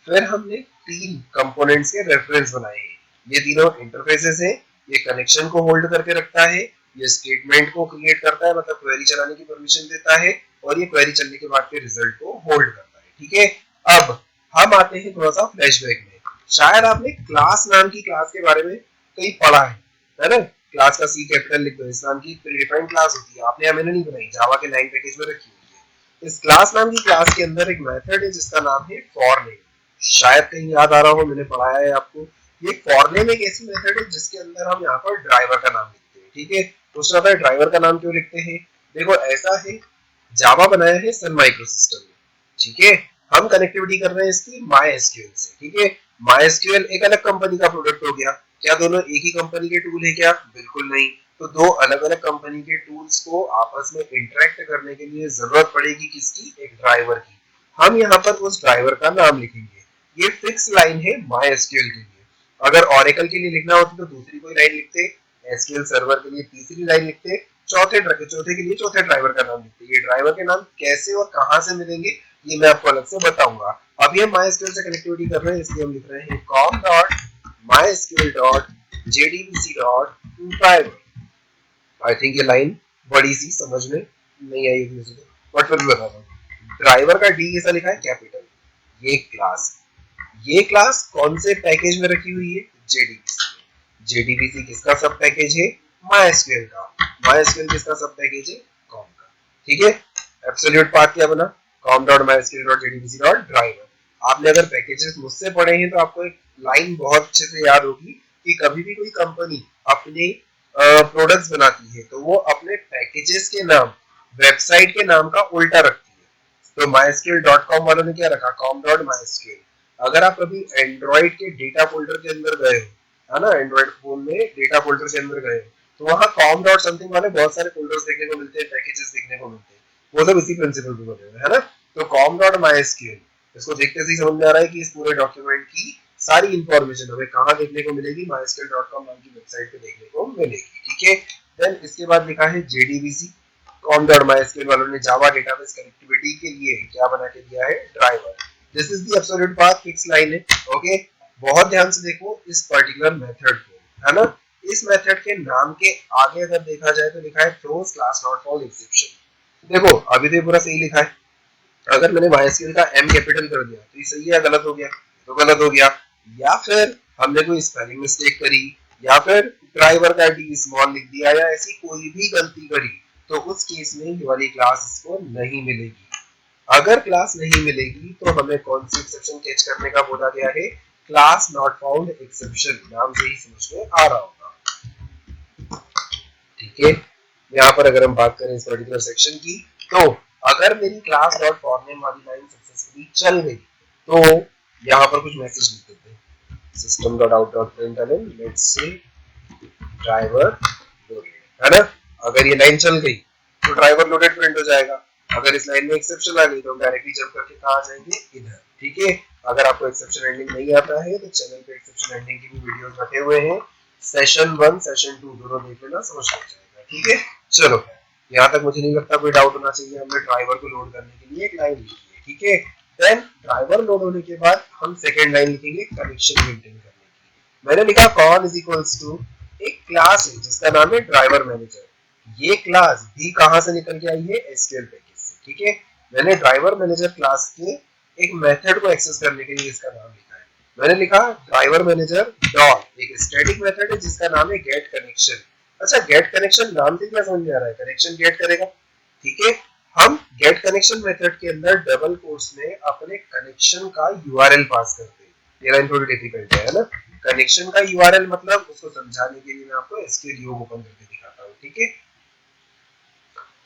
फिर हमने तीन कंपोनेंट्स के रेफरेंस बनाए हैं। ये तीनों इंटरफेसेस हैं, ये कनेक्शन को होल्ड करके रखता है, ये स्टेटमेंट को क्रिएट करता है, मतलब क्वेरी चलाने की परमिशन देता है, और ये क्वेरी चलने के बाद के रिजल्ट को होल्ड करता है, ठीक है। अब हम आते हैं थोड़ा सा फ्लैशबैक में। शायद आपने क्लास नाम की क्लास के बारे में कहीं पढ़ा है ना। क्लास का सी कैपिटल लिख दो, इस नाम की प्रीडिफाइंड क्लास होती है, आपने या मैंने नहीं बनाई, जावा के 9 पैकेज में रखी हुई है। इस क्लास नाम की क्लास के अंदर एक मेथड है जिसका नाम है फॉर नेम, शायद कहीं याद आ रहा हो, मैंने पढ़ाया है आपको। ये फॉर नेम एक ऐसी मेथड है जिसके अंदर हम यहाँ पर ड्राइवर का नाम लिखते हैं, ठीक है। तो आता है ड्राइवर का नाम क्यों लिखते हैं, देखो ऐसा है, जावा बनाया है सन माइक्रोसिस्टम में, ठीक है। हम कनेक्टिविटी कर रहे हैं इसकी माई एसक्यूएल से, ठीक है। माई एसक्यूएल एक अलग कंपनी का प्रोडक्ट हो गया, क्या दोनों एक ही कंपनी के टूल है क्या, बिल्कुल नहीं। तो दो अलग अलग कंपनी के टूल्स को आपस में इंटरेक्ट करने के लिए जरूरत पड़ेगी किसकी, एक ड्राइवर की। हम यहाँ पर उस ड्राइवर का नाम लिखेंगे, ये फिक्स लाइन है माई एसक्यूएल के लिए। अगर ऑरेकल के लिए लिखना होती तो दूसरी कोई लाइन लिखते, एसक्यूएल सर्वर के लिए तीसरी लाइन लिखते, चौथे के लिए चौथे ड्राइवर का नाम लिखते। ये ड्राइवर के नाम कैसे और कहां से मिलेंगे ये मैं आपको अलग से बताऊंगा। अभी हम MySQL से कनेक्टिविटी कर रहे हैं, इसलिए हम लिख रहे हैं com.mysql.connect, JDBC dot driver. I think ये लाइन बड़ी सी समझ में नहीं आई होगी मुझे, बट फिर भी बताता हूँ। ड्राइवर का डी ऐसा लिखा है कैपिटल, ये क्लास, ये क्लास कौन से पैकेज में रखी हुई है? JDBC में। JDBC किसका सब पैकेज है? MySQL का। MySQL किसका सब पैकेज है? कॉम का। ठीक है, एब्सोल्यूट पाथ क्या बना? com.mysql.jdbc.driver। आपने अगर पैकेजेस मुझसे पढ़े हैं तो आपको एक लाइन बहुत अच्छे से याद होगी कि कभी भी कोई कंपनी अपने प्रोडक्ट्स बनाती है तो वो अपने पैकेजेस के नाम वेबसाइट के नाम का उल्टा रखती है। तो mysql.com वालों ने क्या रखा? com.mysql। अगर आप कभी एंड्रॉइड के डेटा फोल्डर के अंदर गए हो, है ना, एंड्रॉइड फोन में डेटा फोल्डर के अंदर गए तो वहाँ com डॉट समथिंग वाले बहुत सारे फोल्डर्स देखने को मिलते हैं, पैकेजेस देखने को मिलते हैं, वो सब इसी प्रिंसिपल पे बने हुए हैं, है ना। तो com.mysql, इसको देखते से ही समझ में आ रहा है कि इस पूरे डॉक्यूमेंट की सारी इंफॉर्मेशन हमें कहाँ देखने को मिलेगी? mysql.com नाम की वेबसाइट पे देखने को मिलेगी। ठीक है, देन इसके बाद लिखा है JDBC। com.mysql वालों ने जावा डेटाबेस कनेक्टिविटी के लिए क्या बना के दिया है? Driver. This is the absolute path, fix line है। ओके, बहुत ध्यान से देखो इस पर्टिकुलर मेथड को, है ना। इस मेथड के नाम के आगे अगर देखा जाए तो लिखा है throws class not found exception. देखो अभी तो पूरा सही लिखा है, अगर मैंने MySQL का M कैपिटल कर दिया तो ये सही है या गलत हो गया? तो गलत हो गया। या फिर हमने कोई स्पेलिंग मिस्टेक करी, या फिर ड्राइवर का डी स्मॉल लिख दिया, या ऐसी कोई भी गलती करी तो उस केस में ये वाली क्लास इसको नहीं मिलेगी। अगर क्लास नहीं मिलेगी तो हमें कौन सी एक्सेप्शन कैच करने का बोला गया है? Class not found exception. नाम से ही समझ में आ रहा होगा। ठीक है, यहाँ पर अगर हम बात करें इस पर्टिकुलर सेक्शन की, तो अगर मेरी क्लास डॉट फॉरनेम वाली लाइन सक्सेसफुली चल गई तो यहाँ पर कुछ मैसेज लिख देते हैं, system dot out dot println let's say driver loaded, है ना। अगर ये लाइन चल गई तो ड्राइवर लोडेड प्रिंट हो जाएगा। अगर इस लाइन में एक्सेप्शन आ गई तो हम डायरेक्टली जंप करके कहाँ आ जाएंगे? इधर। ठीक है, अगर आपको एक्सेप्शन एंडिंग नहीं आता है तो चैनल पे एक्सेप्शन एंडिंग की भी वीडियोस रखे हुए हैं, सेशन 1 सेशन 2 दोनों देख लेना, समझ में आ जाएगा। ठीक है, चलो यहाँ तक मुझे नहीं लगता कोई डाउट होना चाहिए। हमने ड्राइवर को लोड करने के लिए एक लाइन लिखी है। ठीक है, देन ड्राइवर लोड होने के बाद हम सेकेंड लाइन लिखेंगे कनेक्शन मेंटेन करने की। मैंने लिखा कॉन इज इक्वल्स टू एक क्लास है जिसका नाम है ड्राइवर मैनेजर। ये क्लास भी कहां से निकल के आई है? एसक्यूएल पैकेज से। ठीक है, मैंने ड्राइवर मैनेजर क्लास के एक मेथड को एक्सेस करने के लिए इसका नाम लिखा है। मैंने लिखा ड्राइवर मैनेजर डॉट एक स्टैटिक मेथड है जिसका नाम है गेट कनेक्शन। अच्छा, गेट कनेक्शन नाम से क्या समझ में आ रहा है? कनेक्शन गेट करेगा। ठीक है, हम गेट कनेक्शन मेथड के अंदर डबल कोट्स में अपने कनेक्शन का यूआरएल पास करते हैं। ये लाइन थोड़ी डिफिकल्ट है ना। कनेक्शन का यूआरएल मतलब, उसको समझाने के लिए मैं आपको एसक्यूएल योग ओपन करके दिखाता हूँ। ठीक है,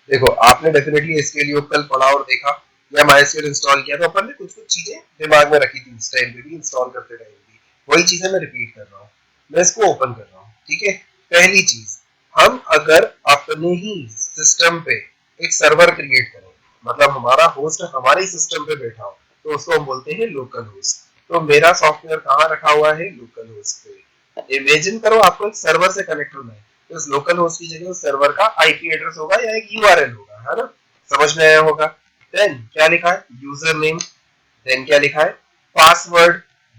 देखो आपने डेफिनेटली एसक्यूएल योग कल पढ़ा और देखा, या MySQL इंस्टॉल किया तो अपन ने कुछ कुछ चीजें दिमाग में रखी थी उस टाइम पे भी, इंस्टॉल करते टाइम भी वही चीजें मैं रिपीट कर रहा हूँ। मैं इसको ओपन कर रहा हूँ। ठीक है, पहली चीज, हम अगर अपने ही सिस्टम पे एक सर्वर क्रिएट करें, मतलब हमारा होस्ट हमारे ही सिस्टम पे बैठा हो, तो उसको हम बोलते हैं लोकल होस्ट। तो मेरा सॉफ्टवेयर कहाँ रखा हुआ है? लोकल होस्ट पे। इमेजिन करो आपको एक सर्वर से कनेक्ट होना है, तो इस लोकल होस्ट की जगह उस सर्वर का आईपी एड्रेस होगा या एक यूआरएल होगा, है ना। समझ में आया होगा। देन क्या लिखा है? User name. देन क्या लिखा है? पासवर्ड।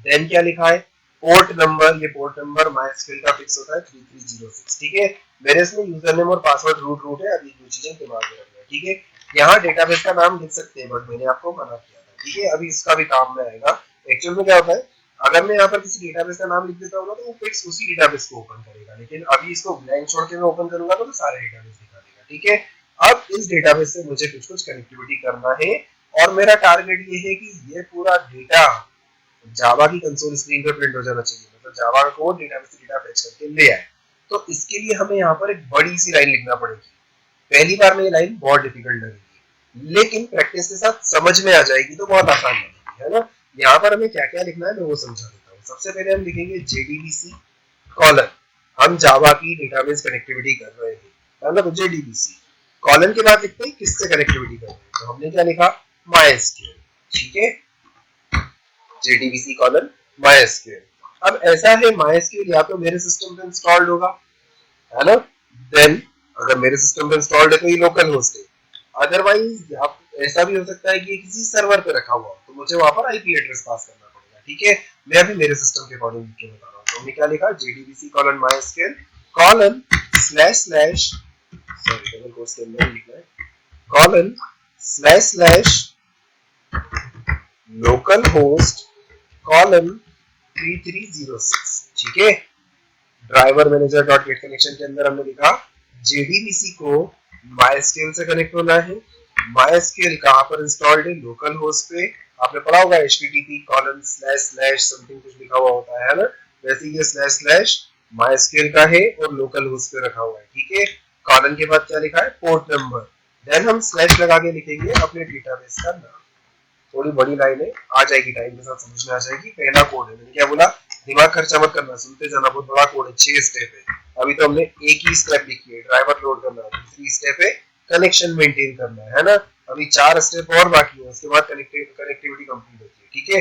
देन क्या लिखा है? Port number. ये पोर्ट नंबर MySQL का फिक्स होता है 3306। ठीक है, मेरे इसमें यूजर नेम और पासवर्ड रूट है। अभी दो चीजें दिमाग में रखना है। ठीक है, यहाँ डेटाबेस का नाम लिख सकते हैं बट मैंने आपको मना किया था। ठीक है, अभी इसका भी काम में आएगा। एक्चुअल में क्या होता है, अगर मैं यहाँ पर किसी डेटाबेस का नाम लिख देता हूँ ना तो वो फिक्स उसी डेटाबेस को ओपन करेगा, लेकिन अभी इसको ब्लैंक छोड़ के मैं ओपन करूंगा तो सारे डेटाबेस दिखा देगा। ठीक है, अब इस डेटाबेस से मुझे कुछ कुछ कनेक्टिविटी करना है और मेरा टारगेट ये है कि ये पूरा डेटा जावा की कंसोल स्क्रीन पर प्रिंट हो जाना चाहिए, मतलब जावा का कोड डेटाबेस से डेटा फेच करके ले आए। तो इसके लिए हमें यहाँ पर एक बड़ी सी लाइन लिखना पड़ेगी। पहली बार में ये लाइन बहुत डिफिकल्ट लगेगी, लेकिन प्रैक्टिस के साथ समझ में आ जाएगी तो बहुत आसान लगेगी, है ना। यहाँ पर हमें क्या क्या लिखना है मैं वो समझा देता हूँ। सबसे पहले हम लिखेंगे JDBC कॉलन, हम जावा की डेटाबेस कनेक्टिविटी कर रहे हैं, मतलब JDBC कॉलन के बाद लिखते हैं किससे कनेक्टिविटी कर रहे हैं, तो हमने क्या लिखा? MySQL। ठीक है, JDBC कॉलन MySQL। अब ऐसा है MySQL या तो मेरे सिस्टम पे इंस्टॉल्ड होगा, है ना। देन अगर मेरे सिस्टम पे इंस्टॉल्ड है तो ये लोकल होस्ट है। अदरवाइज ऐसा भी हो सकता है कि ये किसी सर्वर पे रखा हुआ हो तो मुझे वहां पर आईपी एड्रेस पास करना पड़ेगा। ठीक है, मैं अभी मेरे सिस्टम के अकॉर्डिंग लिख के बता रहा हूँ। हमने क्या लिखा, JDBC colon MySQL colon slash slash, sorry double quotes के अंदर लिखना है, colon slash slash local host colon 3306। ठीक है, driver manager dot get connection के अंदर हमने लिखा JDBC को MySQL से कनेक्ट होना है। MySQL कहाँ पर इंस्टॉल्ड है, लोकल होस्ट पे। आपने पढ़ा होगा http colon slash slash something कुछ लिखा हुआ होता है ना, वैसे ये स्लैश स्लैश MySQL का है और लोकल होस्ट पे रखा हुआ है। ठीक है, कॉलन के बाद क्या लिखा है, पोर्ट नंबर, देन हम स्लैश लगा के लिखेंगे अपने डेटाबेस का नाम। थोड़ी बड़ी लाइन है, आ जाएगी, टाइम के साथ समझ में आ जाएगी। पहला कोड है, मैंने क्या बोला, दिमाग खर्चा मत करना, सुनते जाना, बहुत बड़ा कोड है, 6 स्टेप है। अभी तो हमने एक ही स्टेप लिखी है, ड्राइवर लोड करना है। दूसरी स्टेप है कनेक्शन मेंटेन करना है ना। अभी 4 स्टेप और बाकी है, उसके बाद कनेक्टिविटी कंप्लीट होती है। ठीक है,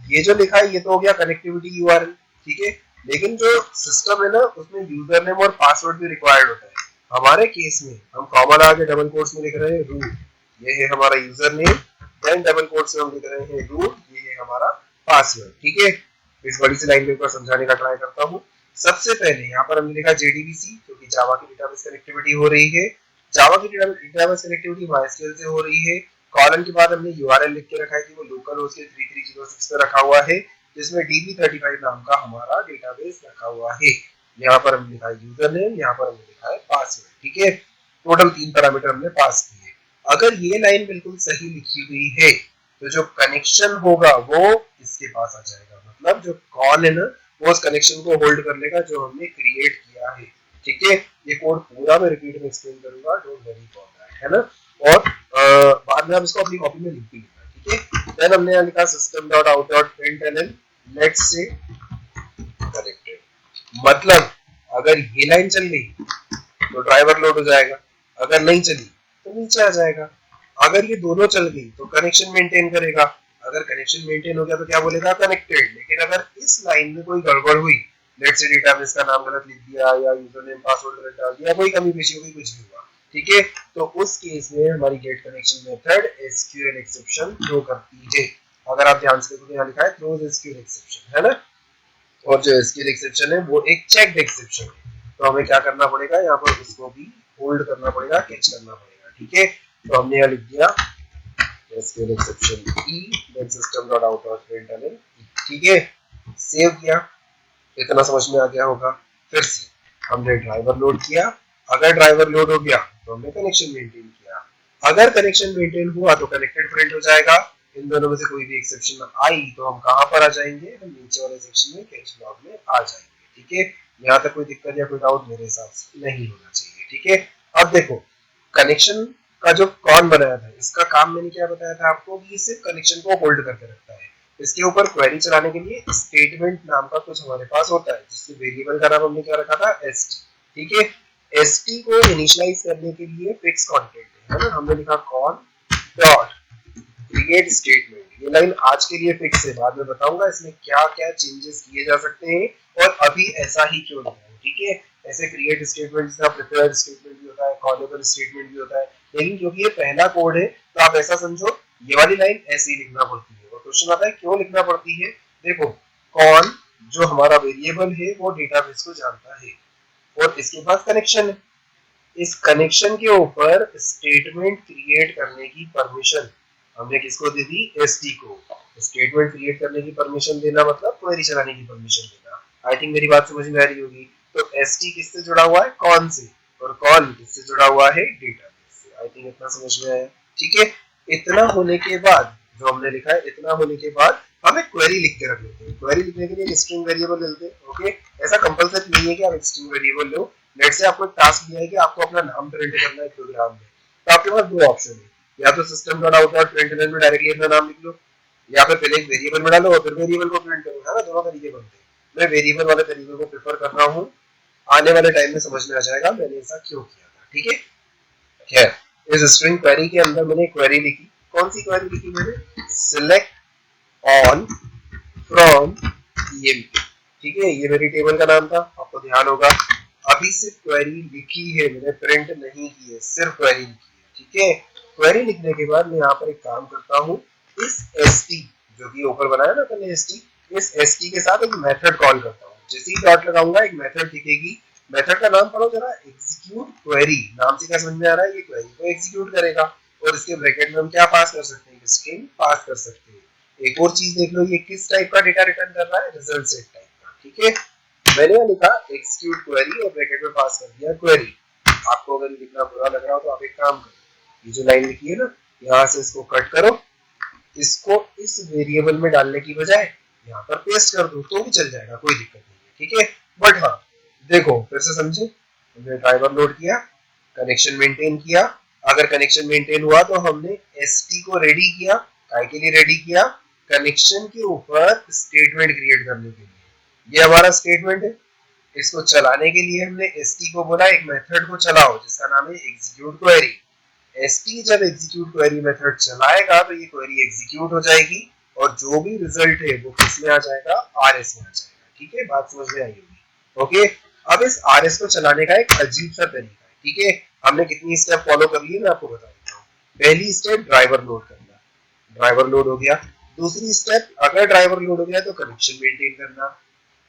ये जो लिखा है ये तो हो गया कनेक्टिविटी यूआरएल। ठीक है, लेकिन जो सिस्टम है ना उसमें यूजर नेम और पासवर्ड भी रिक्वायर्ड होता है। हमारे केस में हम कॉमन आगे डबल कोट्स में लिख रहे हैं रूट, ये है हमारा user name, then double quotes में हम लिख रहे हैं रूट, ये है हमारा पासवर्ड। ठीक है, इस बड़ी सी लाइन में एक बार समझाने का ट्राई करता हूँ। सबसे पहले यहाँ पर हमने लिखा JDBC, क्योंकि जावा की डेटाबेस कनेक्टिविटी हो रही है। जावा की डेटाबेस कनेक्टिविटी MySQL से हो रही है। कॉलन के बाद हमने यूआरएल लिख के रखा है कि वो लोकल होस्ट के 3306 पे रखा हुआ है, जिसमें DB35 नाम का हमारा डेटाबेस रखा हुआ है। यहाँ पर हमने लिखा है यूजर नेम, यहाँ पर हमने लिखा है पासवर्ड। ठीक है, टोटल 3 पैरामीटर हमने पास किए। अगर ये लाइन बिल्कुल सही लिखी हुई है तो जो कनेक्शन होगा वो इसके पास आ जाएगा, मतलब जो कॉल है ना वो उस कनेक्शन को होल्ड कर लेगा जो हमने क्रिएट किया है। ठीक है, ये कोड पूरा मैं रिपीट में एक्सप्लेन करूंगा, डोंट वरी फॉर दैट, है ना। और बाद में आप इसको अपनी कॉपी में लिख भी लेना। ठीक है, देन हमने यहाँ लिखा system.out.println लेट्स से कनेक्टेड, मतलब अगर ये लाइन चल गई तो ड्राइवर लोड हो जाएगा, अगर नहीं चली तो नीचे आ जाएगा। अगर ये दोनों चल गई तो कनेक्शन मेंटेन करेगा, अगर कनेक्शन मेंटेन हो गया तो क्या बोलेगा, कनेक्टेड। लेकिन अगर इस लाइन में कोई गड़बड़ हुई, लेट्स से डेटाबेस का नाम गलत लिख दिया या यूजर नेम पासवर्ड गलत डाल दिया, कोई कमी पेशी हो गई, कुछ भी हुआ, ठीक है, तो उस केस में हमारी get connection method SQL exception throw करती है। अगर आप ध्यान से देखो यहाँ लिखा है थ्रोज एसक्यूएल एक्सेप्शन, है ना। और जो एसक्यूएल एक्सेप्शन है वो एक चेक्ड एक्सेप्शन है, तो हमें क्या करना पड़ेगा, यहाँ पर उसको भी होल्ड करना पड़ेगा, कैच करना पड़ेगा। ठीक है, तो हमने यहाँ लिख दिया SQL exception E then system.out.println। ठीक है, सेव किया, इतना समझ में आ गया होगा। फिर से हमने ड्राइवर लोड किया, अगर ड्राइवर लोड हो गया तो हमने कनेक्शन मेंटेन किया, अगर कनेक्शन मेंटेन हुआ तो कनेक्टेड प्रिंट हो जाएगा। इन दोनों में से कोई भी एक्सेप्शन आई तो हम कहां पर आ जाएंगे, हम नीचे वाले सेक्शन में कैच ब्लॉक में आ जाएंगे। ठीक है, यहाँ तक कोई दिक्कत या कोई डाउट मेरे हिसाब से नहीं होना चाहिए। ठीक है, अब देखो कनेक्शन का जो कौन बनाया था, इसका काम मैंने क्या बताया था आपको कि सिर्फ कनेक्शन को होल्ड करके रखता है। इसके ऊपर क्वेरी चलाने के लिए स्टेटमेंट नाम का कुछ हमारे पास होता है, जिससे वेरिएबल का नाम हमने क्या रखा था, st। ठीक है, st को इनिशियलाइज करने के लिए फिक्स कंटेंट है ना, हमने लिखा कॉन डॉट क्रिएट स्टेटमेंट। ये लाइन आज के लिए फिक्स है, बाद में बताऊंगा इसमें क्या क्या चेंजेस किए जा सकते हैं और अभी ऐसा ही क्यों लिखा है। ठीक है, ऐसे क्रिएट स्टेटमेंट का प्रिपेयर स्टेटमेंट भी होता है, कॉलेबल स्टेटमेंट भी होता है, लेकिन क्योंकि ये पहला कोड है तो आप ऐसा समझो ये वाली लाइन ऐसे ही लिखना पड़ती है। और क्वेश्चन आता है क्यों लिखना पड़ती है, देखो कौन जो हमारा वेरिएबल है वो डेटाबेस को जानता है और इसके पास कनेक्शन है, इस कनेक्शन के ऊपर स्टेटमेंट क्रिएट करने की परमिशन हमने किसको दे दी, एसटी को। स्टेटमेंट क्रिएट करने की परमिशन देना मतलब क्वेरी चलाने की परमिशन देना। आई थिंक मेरी बात समझ में आ रही होगी। तो एसटी किससे जुड़ा हुआ है, कौन से, और कौन किससे जुड़ा हुआ है, डेटाबेस से। आई थिंक इतना समझ में आया। ठीक है, इतना होने के बाद जो हमने लिखा है, इतना होने के बाद हम एक क्वेरी लिख के रख लेते हैं। क्वेरी लिखने के लिए एक स्ट्रिंग वेरिएबल लेते हैं। ओके, ऐसा कंपलसरी नहीं है कि आप एक string variable low. Let's say आपको एक टास्क दिया है कि आपको अपना नाम प्रिंट करना है प्रोग्राम में, तो आपके पास दो ऑप्शन है, या तो system.out.println में डायरेक्टली अपना नाम लिख लो, या फिर पहले एक वेरिएबल में डालो और फिर वेरिएबल को प्रिंट करो, है ना, दोनों तरीके बनते हैं। मैं वेरिएबल वाले तरीके को प्रेफर कर रहा हूँ, आने वाले टाइम में समझ में आ जाएगा मैंने ऐसा क्यों किया था। ठीक है, खैर इस स्ट्रिंग क्वेरी के अंदर मैंने क्वेरी लिखी, कौन सी क्वेरी लिखी मैंने, सिलेक्ट ऑल फ्रॉम emp। ठीक है, ये मेरी टेबल का नाम था, आपको ध्यान होगा। अभी सिर्फ क्वेरी लिखी है मैंने, प्रिंट नहीं की है, सिर्फ क्वेरी लिखी है। ठीक है, क्वेरी लिखने के बाद मैं यहाँ पर एक काम करता हूँ, इस st जो कि ऊपर बनाया ना मैंने st, इस st के साथ एक मेथड कॉल करता हूँ। जैसे ही डॉट लगाऊंगा एक मेथड दिखेगी, मेथड का नाम पढ़ो जरा, एग्जीक्यूट क्वेरी। नाम से क्या समझ में आ रहा है, ये क्वेरी को एग्जीक्यूट करेगा। और इसके ब्रैकेट में हम क्या पास कर सकते हैं, स्ट्रिंग पास कर सकते हैं। एक और चीज देख लो, ये किस टाइप का डेटा रिटर्न कर रहा है, रिजल्ट सेट टाइप का। ठीक है, मैंने लिखा एग्जीक्यूट क्वेरी और ब्रैकेट में पास कर दिया क्वेरी। आपको अगर लिखना बुरा लग रहा हो तो आप एक काम करो, ये जो लाइन लिखी है ना, यहाँ से इसको कट करो, इसको इस वेरिएबल में डालने की बजाय यहाँ पर पेस्ट कर दो तो भी चल जाएगा, कोई दिक्कत नहीं है। ठीक है, बट हाँ देखो फिर से समझे, हमने ड्राइवर लोड किया, कनेक्शन मेंटेन किया। अगर कनेक्शन मेंटेन हुआ तो हमने एसटी को रेडी किया, काय के लिए रेडी किया, कनेक्शन के ऊपर स्टेटमेंट क्रिएट करने के लिए। ये हमारा स्टेटमेंट है, इसको चलाने के लिए हमने एसटी को बोला एक मेथड को चलाओ जिसका नाम है एग्जीक्यूट क्वेरी। एसटी जब एग्जीक्यूट क्वेरी मेथड चलाएगा तो ये क्वेरी एग्जीक्यूट हो जाएगी और जो भी रिजल्ट है वो किस में आ जाएगा, आरएस में आ जाएगा। ठीक है, बात समझ में आई होगी। ओके, अब इस आरएस को चलाने का एक अजीब सा तरीका है। ठीक है, हमने कितनी स्टेप फॉलो कर ली है मैं आपको बता देता हूँ। पहली स्टेप ड्राइवर लोड करना, ड्राइवर लोड हो गया। दूसरी स्टेप अगर ड्राइवर लोड हो गया तो कनेक्शन मेंटेन करना।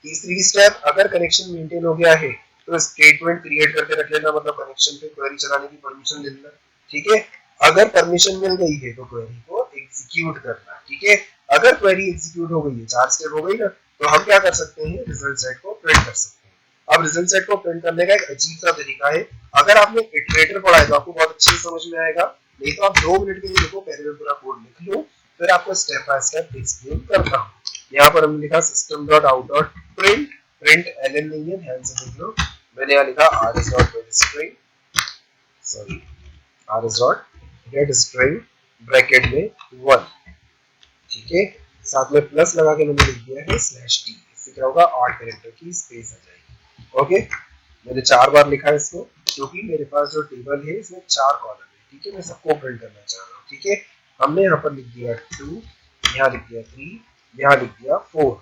तीसरी स्टेप अगर कनेक्शन मेंटेन हो गया है तो स्टेटमेंट क्रिएट करके रख लेना, मतलब कनेक्शन पे क्वेरी चलाने की परमिशन ले लेना। ठीक है, अगर परमिशन मिल गई है तो क्वेरी को एग्जीक्यूट करना। ठीक है, अगर क्वेरी एग्जीक्यूट हो गई है, 4 स्टेप हो गई ना, तो हम क्या कर सकते हैं, रिजल्ट सेट को प्रिंट कर सकते हैं। अब रिजल्ट सेट को प्रिंट करने का एक अजीब सा तरीका है। अगर आपने इटरेटर पढ़ा है तो आपको बहुत अच्छे से समझ में आएगा, नहीं तो आप 2 मिनट के लिए देखो, पहले मैं पूरा कोड लिख लो फिर आपको स्टेप बाय स्टेप एक्सप्लेन करता हूँ। यहाँ पर हमने लिखा system dot out dot print, print LN नहीं है, ध्यान से देख लो। मैंने यहाँ लिखा rs dot gate string, sorry rs dot gate string bracket में 1। ठीक है, साथ में प्लस लगा के मैंने लिख दिया है स्लैश टी, इससे क्या होगा, 8 कैरेक्टर की स्पेस आ जाएगी। ओके, मैंने 4 बार लिखा है इसको क्योंकि मेरे पास जो टेबल है इसमें 4 कॉलम है। ठीक है, मैं सबको प्रिंट करना चाह रहा हूँ। ठीक है, हमने यहाँ पर लिख दिया 2, यहाँ लिख दिया 3, यहाँ लिख दिया 4।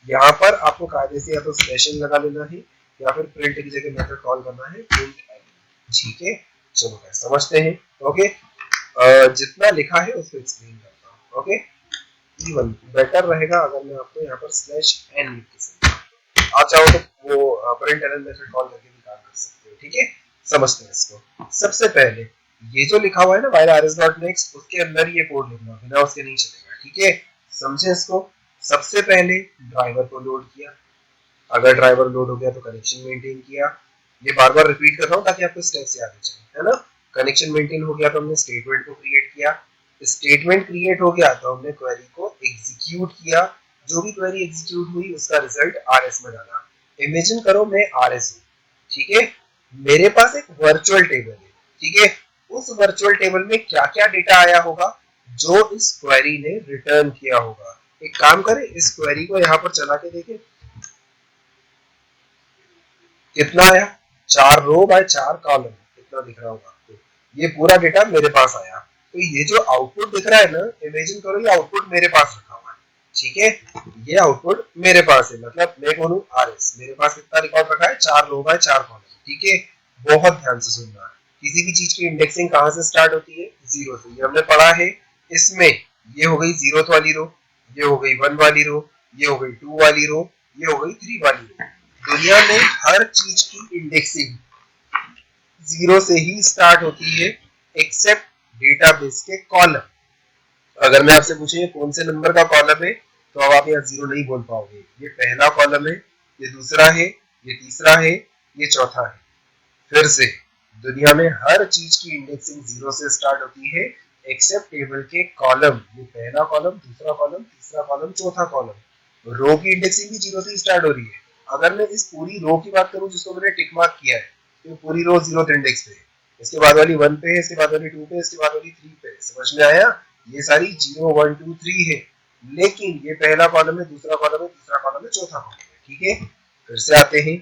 यहाँ पर आपको कायदे से या तो स्लैश एन लगा लेना है या फिर प्रिंट की जगह मेथड कॉल करना है प्रिंट एन। ठीक है, चलो समझते हैं। ओके, जितना लिखा है उसको एक्सप्लेन करता हूँ। ओके, इवन बेटर रहेगा अगर मैं आपको यहाँ पर स्लैश एन लिख के समझाऊं। आप चाहो तो वो प्रिंट एन मेथड कॉल करके भी काम कर सकते हो। ठीक है, समझते हैं इसको। सबसे पहले ये जो लिखा हुआ है ना while rs डॉट नेक्स्ट, उसके अंदर ये कोड लिखना, बिना उसके नहीं चलेगा। ठीक है, समझे इसको। सबसे पहले ड्राइवर को लोड किया, अगर ड्राइवर लोड हो गया तो कनेक्शन मेंटेन किया। ये बार बार रिपीट कर रहा हूँ ताकि आपको स्टेप याद हो जाए, है ना। कनेक्शन मेंटेन हो गया तो हमने स्टेटमेंट को क्रिएट किया, स्टेटमेंट क्रिएट हो गया तो हमने क्वेरी को एग्जीक्यूट किया। जो भी क्वेरी एग्जीक्यूट हुई उसका रिजल्ट आरएस में डाला। इमेजिन करो मैं आरएस हूँ, ठीक है, मेरे पास एक वर्चुअल टेबल है। ठीक है, उस वर्चुअल टेबल में क्या क्या डेटा आया होगा जो इस क्वेरी ने रिटर्न किया होगा। एक काम करें, इस क्वेरी को यहाँ पर चला के देखें कितना आया, 4 रो बाय 4 कॉलम, कितना दिख रहा होगा आपको। ये पूरा डेटा मेरे पास आया। तो ये जो आउटपुट दिख रहा है ना, इमेजिन करो ये आउटपुट मेरे पास रखा हुआ है। ठीक है, ये आउटपुट मेरे पास है, मतलब मैं कौन हूँ, आरएस। मेरे पास कितना रिकॉर्ड रखा है, 4 रो बाय 4 कॉलम। ठीक है, बहुत ध्यान से सुनना। किसी भी चीज की इंडेक्सिंग कहाँ से स्टार्ट होती है, 0 से। ये हमने पढ़ा है। इसमें ये हो गई 0th वाली रो, ये हो गई 1 वाली रो, ये हो गई 2 वाली रो, ये हो गई 3 वाली रो। दुनिया में हर चीज की इंडेक्सिंग 0 से ही स्टार्ट होती है एक्सेप्ट डेटाबेस के कॉलम। अगर मैं आपसे पूछे ये कौन से नंबर का कॉलम है तो अब आप यहाँ 0 नहीं बोल पाओगे। ये पहला कॉलम है, ये दूसरा है, ये तीसरा है, ये चौथा है। फिर से दुनिया में हर चीज की इंडेक्सिंग 0 से स्टार्ट होती है एक्सेप्ट टेबल के कॉलम। ये पहला कॉलम, दूसरा कॉलम, तीसरा कॉलम, चौथा कॉलम। रो की इंडेक्सिंग भी 0 से ही स्टार्ट हो रही है। अगर मैं इस पूरी रो की बात करूं जिसको मैंने टिक मार्क किया है, तो पूरी रो 0th इंडेक्स पे है, इसके बाद वाली 1 पे है, इसके बाद वाली 2 पे, इसके बाद वाली 3 पे। समझ में आया, ये सारी 0 1 2 3 है। लेकिन ये पहला कॉलम है, दूसरा कॉलम है, तीसरा कॉलम है, चौथा कॉलम है। ठीक है, फिर से आते हैं।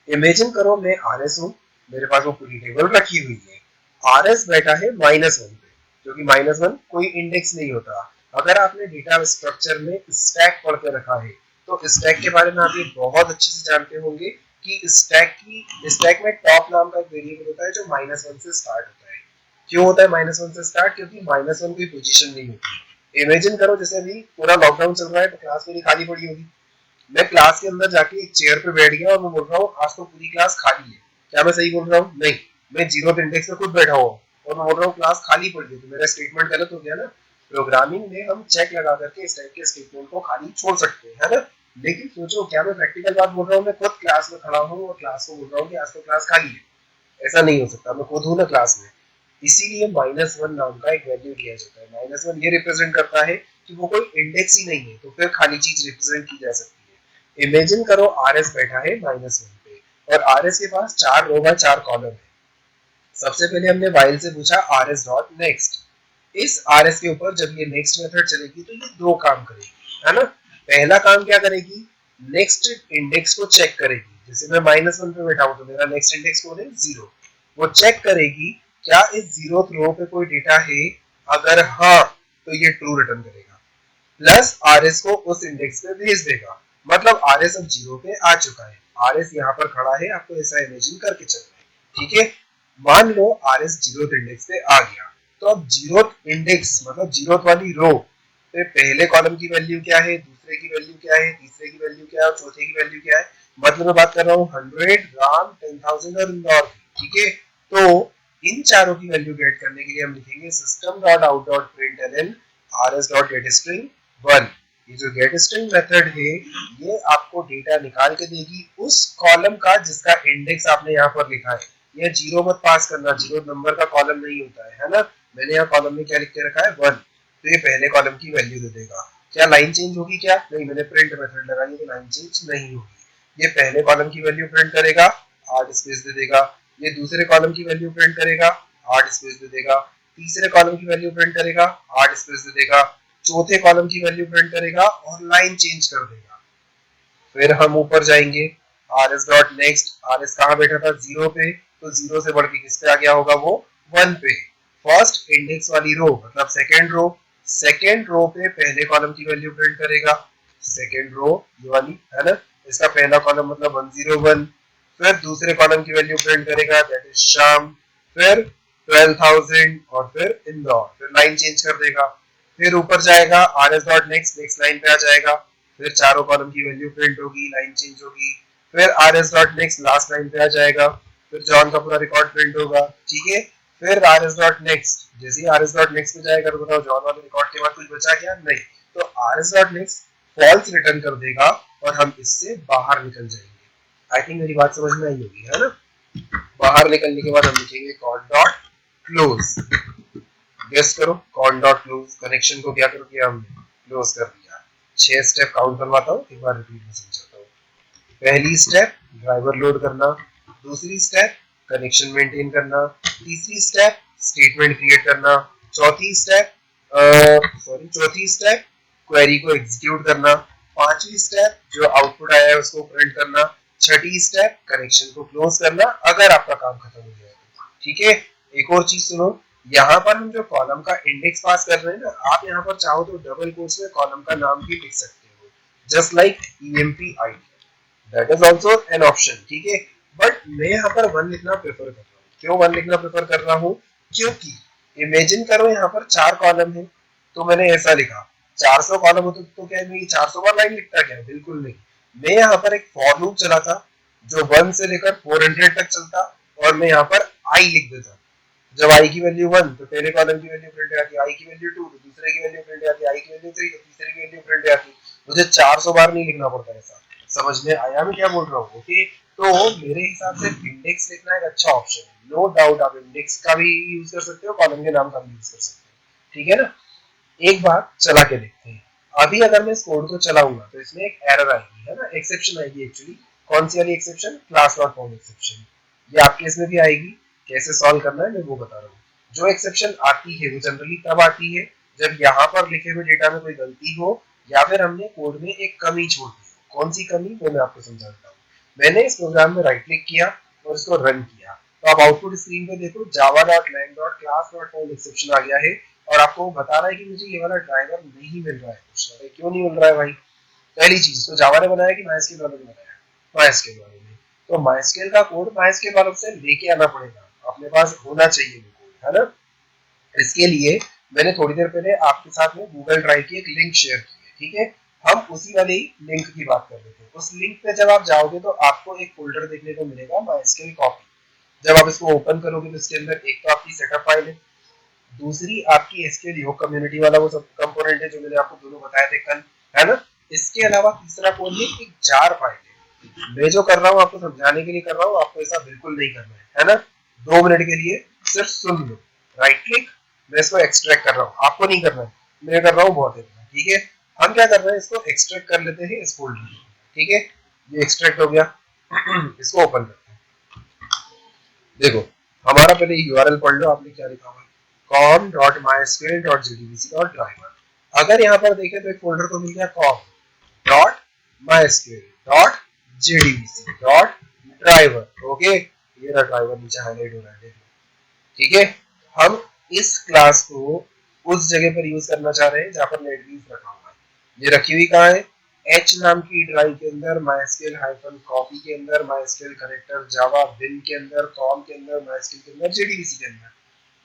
इमेजिन करो मैं आरएस हूँ, मेरे पास वो पूरी टेबल रखी हुई है। आरएस बैठा है -1 पे, क्योंकि -1 कोई इंडेक्स नहीं होता। अगर आपने डेटा स्ट्रक्चर में स्टैक पढ़ के रखा है तो स्टैक के बारे में आप ये बहुत अच्छे से जानते होंगे कि स्टैक में टॉप नाम का एक वेरिएबल होता है जो -1 से स्टार्ट होता है। क्यों होता है -1 से स्टार्ट, क्योंकि -1 कोई पोजीशन नहीं होती। इमेजिन करो जैसे अभी पूरा लॉकडाउन चल रहा है तो क्लास पूरी खाली पड़ी होगी, मैं क्लास के अंदर जाके एक चेयर पे बैठ गया और मैं बोल रहा हूँ आज तो पूरी क्लास खाली है, क्या मैं सही बोल रहा हूँ? नहीं, मैं जीरो इंडेक्स पे खुद बैठा हुआ हूँ और मैं बोल रहा हूँ क्लास खाली पड़ी है, तो मेरा स्टेटमेंट गलत हो गया ना। प्रोग्रामिंग में हम चेक लगा करके इस टाइप के स्टेटमेंट को खाली छोड़ सकते हैं, है ना। लेकिन सोचो, क्या मैं प्रैक्टिकल बात बोल रहा हूँ? मैं खुद क्लास में खड़ा हूँ और क्लास को बोल रहा हूँ कि आज तो क्लास खाली है। ऐसा नहीं हो सकता, मैं खुद हूँ ना क्लास में। इसीलिए -1 नाम का एक वैल्यू लिया जाता है। -1 ये रिप्रेजेंट करता है कि वो कोई इंडेक्स ही नहीं है, तो फिर खाली चीज रिप्रेजेंट की जा सकती है। इमेजिन करो आर एस बैठा है -1 पे और आर एस के पास 4 रो बाय 4 कॉलम है। सबसे पहले हमने वाइल से पूछा आर एस डॉट नेक्स्ट। इस आर एस के ऊपर जब ये नेक्स्ट मेथड चलेगी तो ये दो काम करेगी, है ना। पहला काम क्या करेगी? नेक्स्ट इंडेक्स को चेक करेगी। जैसे मैं -1 पे बैठा हूं तो मेरा नेक्स्ट इंडेक्स कौन है? 0। वो चेक करेगी क्या इस 0th रो पे कोई डेटा है। अगर हाँ, तो ये ट्रू रिटर्न करेगा, प्लस आर एस को उस इंडेक्स पे भेज देगा। मतलब आर एस अब 0 पे आ चुका है। आर एस यहाँ पर खड़ा है, आपको ऐसा इमेजिन करके चलना है, ठीक है। मान लो आर एस 0th इंडेक्स पे आ गया, तो अब 0th इंडेक्स मतलब 0th वाली रो पे पहले कॉलम की वैल्यू क्या है, दूसरे की वैल्यू क्या है, तीसरे की वैल्यू क्या है और चौथे की वैल्यू क्या है। मतलब मैं बात कर रहा हूँ 100, राम, 10,000 और इंदौर की, ठीक है। तो इन चारों की वैल्यू गेट करने के लिए हम लिखेंगे system dot out dot println are S dot gate string 1। ये जो गेट स्ट्रिंग मेथड है ये आपको डेटा निकाल के देगी उस कॉलम का जिसका इंडेक्स आपने यहाँ पर लिखा है। ये जीरो मत पास करना, जीरो नंबर का कॉलम नहीं होता है ना। मैंने यहाँ कॉलम में क्या लिख के रखा है? 1। तो ये पहले कॉलम की वैल्यू दे देगा। क्या लाइन चेंज होगी? क्या नहीं, मैंने प्रिंट मेथड लगाई तो लाइन चेंज नहीं होगी। ये पहले कॉलम की वैल्यू प्रिंट करेगा, 8 स्पेस दे देगा। ये दूसरे कॉलम की वैल्यू प्रिंट करेगा, 8 स्पेस दे देगा। तीसरे कॉलम की वैल्यू प्रिंट करेगा, 8 स्पेस दे देगा। चौथे कॉलम की वैल्यू प्रिंट करेगा और लाइन चेंज कर देगा। फिर हम ऊपर जाएंगे, are S dot next. R S कहाँ बैठा था? 0 पे, तो 0 से बढ़ के किस पे आ गया होगा? वो 1 पे। फर्स्ट इंडेक्स वाली रो मतलब सेकेंड रो, सेकेंड रो पे पहले कॉलम की वैल्यू प्रिंट करेगा। सेकेंड रो ये वाली है ना, इसका पहला कॉलम मतलब 101। फिर दूसरे कॉलम की वैल्यू प्रिंट करेगा, दैट इज शाम। फिर 12,000 और फिर इंदौर। फिर लाइन चेंज कर देगा। फिर ऊपर जाएगा, are S dot next, next line पे आ जाएगा। फिर चारों कॉलम की वैल्यू प्रिंट होगी, लाइन चेंज होगी। फिर are S dot next last line पे आ जाएगा। फिर जॉन का पूरा रिकॉर्ड प्रिंट होगा, ठीक है। फिर आर एस डॉट नेक्स्ट, जैसे ही आर एस डॉट नेक्स्ट पे जाएगा तो बताओ जॉन वाले रिकॉर्ड के बाद कुछ बचा क्या? नहीं। तो R S dot next false return कर देगा और हम इससे बाहर निकल जाएंगे। आई थिंक मेरी बात समझ में आई होगी, है ना। बाहर निकलने के बाद हम लिखेंगे कॉल डॉट क्लोज। गेस करो, कॉल डॉट क्लोज कनेक्शन को क्या कर दिया हमने? क्लोज कर दिया। 6 स्टेप काउंट करवाता हूँ, एक बार रिपीट में समझाता हूँ। पहली स्टेप ड्राइवर लोड करना, दूसरी स्टेप कनेक्शन मेंटेन करना, तीसरी स्टेप स्टेटमेंट क्रिएट करना, चौथी स्टेप चौथी स्टेप क्वेरी को एग्जीक्यूट करना, पांचवी स्टेप जो आउटपुट आया है उसको प्रिंट करना, छठी स्टेप कनेक्शन को क्लोज करना अगर आपका काम खत्म हो जाए तो, ठीक है। एक और चीज सुनो, यहाँ पर हम जो कॉलम का इंडेक्स पास कर रहे हैं ना, आप यहाँ पर चाहो तो डबल कोट्स में कॉलम का नाम भी लिख सकते हो, just like EMP ID, that is also an option, ठीक है। बट मैं यहाँ पर 1 लिखना प्रेफर कर रहा हूँ। क्यों 1 लिखना प्रेफर कर रहा हूँ? क्योंकि इमेजिन करो यहाँ पर 4 कॉलम है, तो मैंने ऐसा लिखा। 400 कॉलम होते तो क्या मैं 400 बार लाइन लिखता? क्या बिल्कुल नहीं। मैं यहाँ पर एक फॉर लूप चला था जो 1 से लेकर 400 तक चलता और मैं यहाँ पर आई लिख देता। जब आई की वैल्यू 1 तो पहले कॉलम की वैल्यू प्रिंट आती, आई की वैल्यू 2 तो दूसरे की वैल्यू प्रिंट आती, आई की वैल्यू 3 तो तीसरे की वैल्यू प्रिंट आती। मुझे 400 बार नहीं लिखना पड़ता ऐसा। समझ में आया मैं क्या बोल रहा हूँ? ओके। तो मेरे हिसाब से इंडेक्स लिखना एक अच्छा ऑप्शन है, नो डाउट। आप इंडेक्स का भी यूज कर सकते हो, कॉलम के नाम का भी यूज कर सकते हो, ठीक है ना। एक बार चला के देखते हैं। अभी अगर मैं इस कोड को चलाऊंगा तो इसमें एक एरर आएगी, है ना, एक्सेप्शन आएगी एक्चुअली। कौन सी वाली exception? Class not found exception. ये आपके इसमें भी आएगी। कैसे सॉल्व करना है मैं वो बता रहा हूँ। जो एक्सेप्शन आती है वो जनरली तब आती है जब यहाँ पर लिखे हुए डेटा में कोई गलती हो या फिर हमने कोड में एक कमी छोड़ दी हो। कौन सी कमी वो मैं आपको समझाता हूँ। मैंने इस प्रोग्राम में राइट क्लिक किया और इसको रन किया, तो आप आउटपुट स्क्रीन पे देखो java.lang.class.found एक्सेप्शन आ गया है और आपको बता रहा है कि मुझे ये वाला ड्राइवर नहीं मिल रहा है। पूछ रहा है क्यों नहीं मिल रहा है भाई? पहली चीज तो जावा ने बनाया कि MySQL वाले ने बनाया? MySQL वाले ने। तो MySQL का कोड MySQL वालों से लेके आना पड़ेगा, अपने पास होना चाहिए वो कोड, है ना। इसके लिए मैंने थोड़ी देर पहले आपके साथ में गूगल ड्राइव की एक लिंक शेयर की है, ठीक है। हम उसी वाली लिंक की बात कर रहे थे। उस लिंक पे जब आप जाओगे तो आपको एक फोल्डर देखने को मिलेगा MySQL कॉपी। जब आप इसको ओपन करोगे तो इसके अंदर एक तो आपकी सेटअप फाइल है, दूसरी आपकी एसक्यूएल योग कम्युनिटी वाला वो सब कंपोनेंट है जो मैंने आपको दोनों बताए थे कल, है ना। इसके अलावा तीसरा कौन है, एक जार फाइल है। मैं जो कर रहा हूँ आपको समझाने के लिए कर रहा हूँ, आपको ऐसा बिल्कुल नहीं करना है ना। 2 मिनट के लिए सिर्फ सुन लो, राइट क्लिक, मैं इसको एक्सट्रैक्ट कर रहा हूँ, आपको नहीं करना है, मैं कर रहा हूँ बहुत देर में, ठीक है। हम क्या कर रहे हैं, इसको एक्सट्रैक्ट कर लेते हैं इस फोल्डर में, ठीक है। ये एक्सट्रैक्ट हो गया। इसको ओपन करते हैं। देखो हमारा पहले यूआरएल पढ़ लो, आपने क्या लिखा हुआ है, com.mysql.jdbc.driver। अगर यहाँ पर देखें तो एक फोल्डर तो मिल गया com.mysql.jdbc.driver। ओके, ये रहा ड्राइवर नीचे हाईलाइट हो रहा है, ठीक है। हम इस क्लास को उस जगह पर यूज करना चाह रहे हैं जहां पर नेटबीन्स रखा हुआ है। ये रखी हुई कहाँ है, एच नाम की ड्राइव के अंदर, MySQL हाइफन कॉपी के अंदर, MySQL कनेक्टर जावा बिन के अंदर, कॉम के अंदर, MySQL के अंदर, JDBC के अंदर।